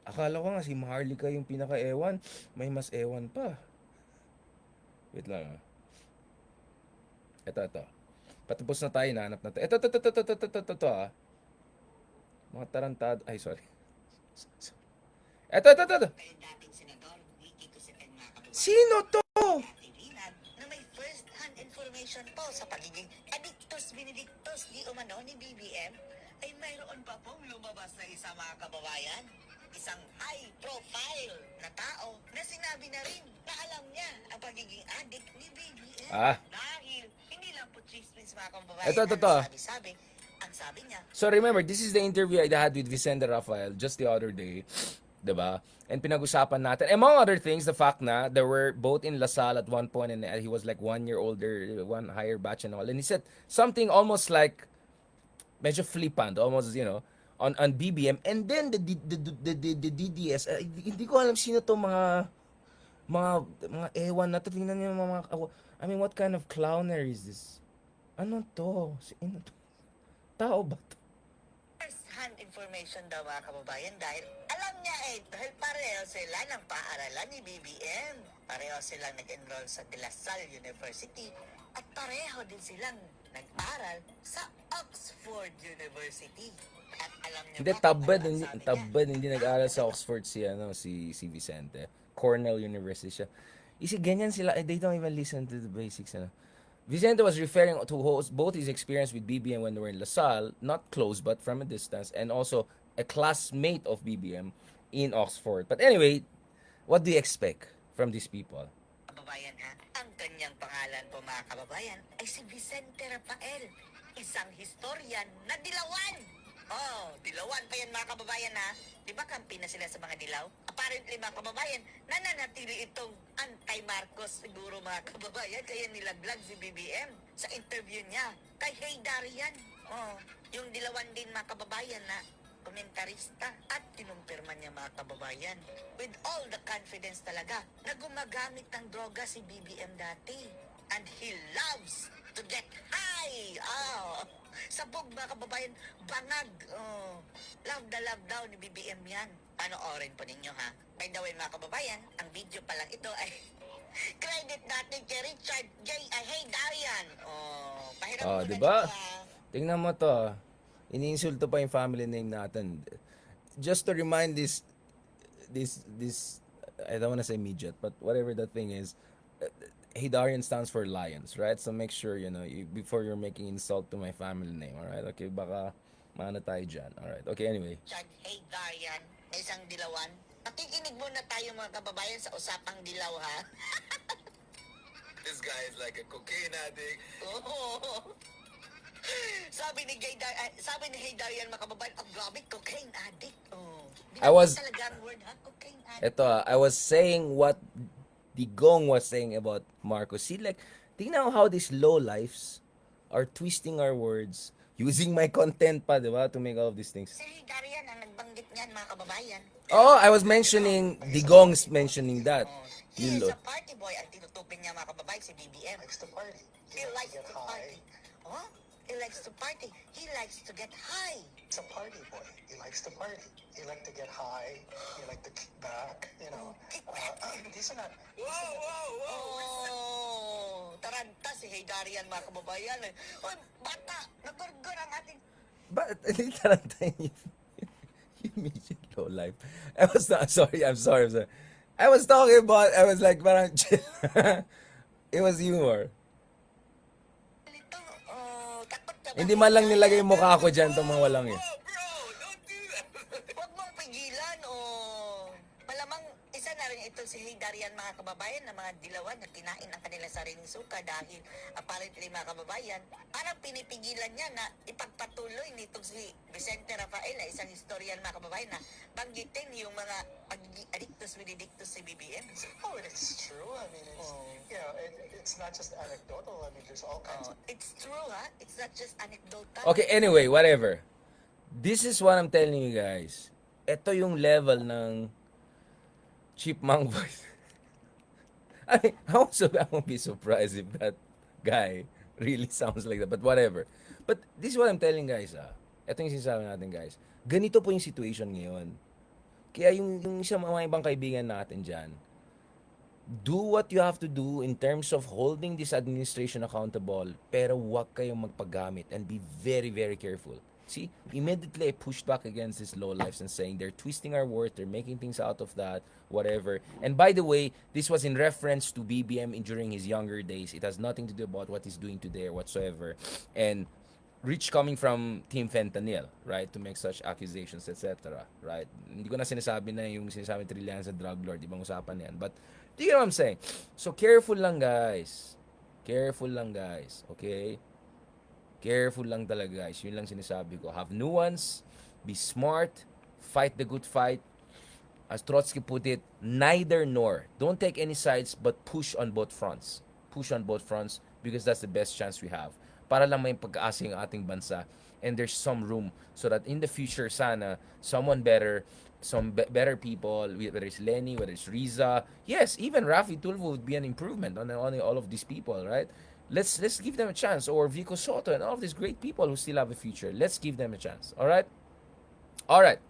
Akala ko nga si Maharlika yung pinaka-ewan, may mas ewan pa. Wait lang. Ito. Patapos na tayo, nahanap na tayo. Ito. Mga tarantado. Ay, sorry. Ito. Sino to? Na may first-hand information po sa pagiging addictus benedictus di umano ni BBM, ay mayroon pa pong lumabas na isa mga kababayan. Isang high-profile na tao na sinabi na rin na alam niya ang pagiging addict ni BBM. Dahil hindi lang po chismis mga kababayan Ito. sabi-sabi. Ang sabi niya, So remember, this is the interview I had with Vicente Rafael just the other day. Diba? And pinag-usapan natin, among other things, the fact na they were both in LaSalle at one point and he was like 1 year older, one higher batch and all. And he said something almost like, medyo flippant, almost, on BBM. And then the DDS, hindi ko alam sino to mga ewan na to. Tingnan niyo mga, I mean, what kind of clowner is this? Ano to? Sino to? Tao ba to? first-hand information daw mga kababayan dahil alam niya dahil pareho sila ng paaralan ni BBM. Pareho silang nag-enroll sa De La Salle University at pareho din silang nag-aral sa Oxford University. At alam niyo Hindi, tabad, hindi nag-aaral sa Oxford si Vicente. Cornell University siya. Ganyan sila, they don't even listen to the basics, Vicente was referring to both his experience with BBM when they were in LaSalle, not close but from a distance, and also a classmate of BBM in Oxford. But anyway, what do you expect from these people? kababayan ha. Ang kanyang pangalan po mga kababayan ay si Vicente Rafael, isang historian na dilawan. Oh, dilawan pa yan mga kababayan ha. Di ba kampi na sila sa mga dilaw? Apparently mga kababayan, nananatili itong anti-Marcos siguro mga kababayan. Kaya nilaglag si BBM sa interview niya kay Hey Darian. Oh, yung dilawan din mga kababayan na komentarista at kinumpirma niya mga kababayan with all the confidence talaga na gumagamit ng droga si BBM dati. And he loves to get high. Oh, sabog mga kababayan, bangag. Oh, love na love daw ni BBM yan. Panoorin po ninyo ha. By the way mga kababayan, ang video pa lang ito ay credit natin kay Richard J. Hey Darian. Oh, pahiram Oh, ko di na ba? dito ha. Tingnan mo to. Iniinsulto pa yung family name natin. Just to remind this I don't want to say midget, but whatever the thing is, Hidarian stands for lions, right? So make sure, before you're making insult to my family name, all right? Okay, baka maano tayo dyan. All right. Okay, anyway. Richard Hey Darian, na isang dilawan. Pakikinig muna tayo mga kababayan sa usapang dilaw ha. This guy is like a cocaine addict. Oo. Sabi ni Hey Darian mga kababayan, ang grabe, cocaine addict. Oh. I was- talaga ang word ha, cocaine addict. Ito, I was saying what Digong was saying about Marcos. See, like, tingnan mo how these low lives are twisting our words, using my content pa, di ba, to make all of these things. Si Hey Darian ang nagbanggit niyan mga kababayan. Oh, I was mentioning, Digong's mentioning that. He Yung is lo- a party boy. Ang tinutupin niya mga kababayan si BBM. Likes to party. He likes to party. Oh? He likes to party. He likes to get high. He's a party boy. He likes to party. He like to get high. He like to kick back. You know, these are not. Oh, taranta si Hey Darian mga kababayan. Oy, bata, nagurgur ang ating... But, you midget low life. I was not, sorry, I'm sorry. I was talking about, I was like, parang, it was humor. Ito, oh, takot ka ba? Hindi man lang nilagay yung mukha ko dyan, itong mga walang eh. Huwag mong pigilan, oh. Malamang isa na rin ito si Hey Darian mga kababayan na mga dilawan na kinain ang kanilang sariling suka dahil apparently mga kababayan, parang pinipigilan niya na ipagpatuloy nitong si Vicente Rafael na isang historian mga kababayan na banggitin yung mga addictus with addictus si BBM. Oh, it's true. I mean, it's it's not just anecdotal. I mean, there's all kinds of. It's true ha? It's not just anecdotal. Okay, anyway, whatever. This is what I'm telling you guys. Ito yung level ng chipmunk voice. I mean, I won't be surprised if that guy really sounds like that. But whatever. But this is what I'm telling guys, Ito yung sinasabi natin, guys. Ganito po yung situation ngayon. Kaya yung isa mga ibang kaibigan natin dyan, do what you have to do in terms of holding this administration accountable, pero huwag kayong magpagamit and be very, very careful. See, immediately I pushed back against these low lives and saying they're twisting our words, they're making things out of that, whatever. And by the way, this was in reference to BBM during his younger days. It has nothing to do about what he's doing today or whatsoever. And Rich coming from Team Fentanyl, right, to make such accusations, etc., right? Hindi ko na sinasabi na yung sinasabi trillion sa drug lord, ibang usapan yan. But, do you know what I'm saying? So, careful lang, guys. Careful lang, guys. Okay? Careful lang talaga, guys. Yun lang sinasabi ko. Have nuance, be smart, fight the good fight. As Trotsky put it, neither nor. Don't take any sides, but push on both fronts. Push on both fronts because that's the best chance we have. Para lang may pag-asa yung ating bansa. And there's some room so that in the future, sana, someone better, better people, whether it's Lenny, whether it's Riza, yes, even Rafi Tulfo would be an improvement on all of these people, right? Let's give them a chance. Or Vico Soto and all of these great people who still have a future. Let's give them a chance. Alright? Alright.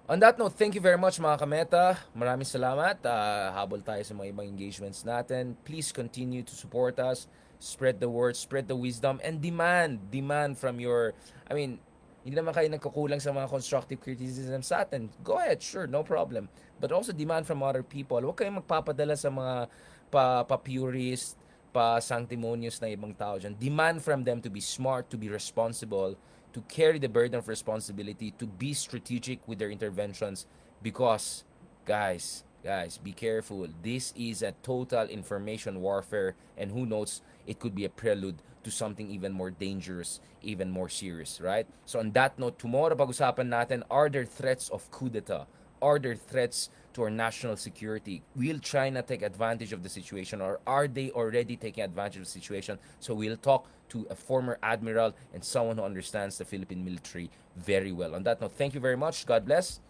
On that note, thank you very much mga kameta. Maraming salamat. Habol tayo sa mga ibang engagements natin. Please continue to support us. Spread the word, spread the wisdom, and demand from your, I mean, hindi naman kayo nagkukulang sa mga constructive criticism sa atin. Go ahead, sure, no problem. But also demand from other people. Huwag kayong magpapadala sa mga pa-purist, pa-sanctimonious na ibang tao dyan. Demand from them to be smart, to be responsible, to carry the burden of responsibility, to be strategic with their interventions because, guys, Guys, be careful. This is a total information warfare, and who knows, it could be a prelude to something even more dangerous, even more serious, right? So on that note, tomorrow pag-usapan natin, are there threats of coup d'etat? Are there threats to our national security? Will China take advantage of the situation, or are they already taking advantage of the situation? So we'll talk to a former admiral and someone who understands the Philippine military very well. On that note, thank you very much. God bless,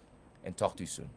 and talk to you soon.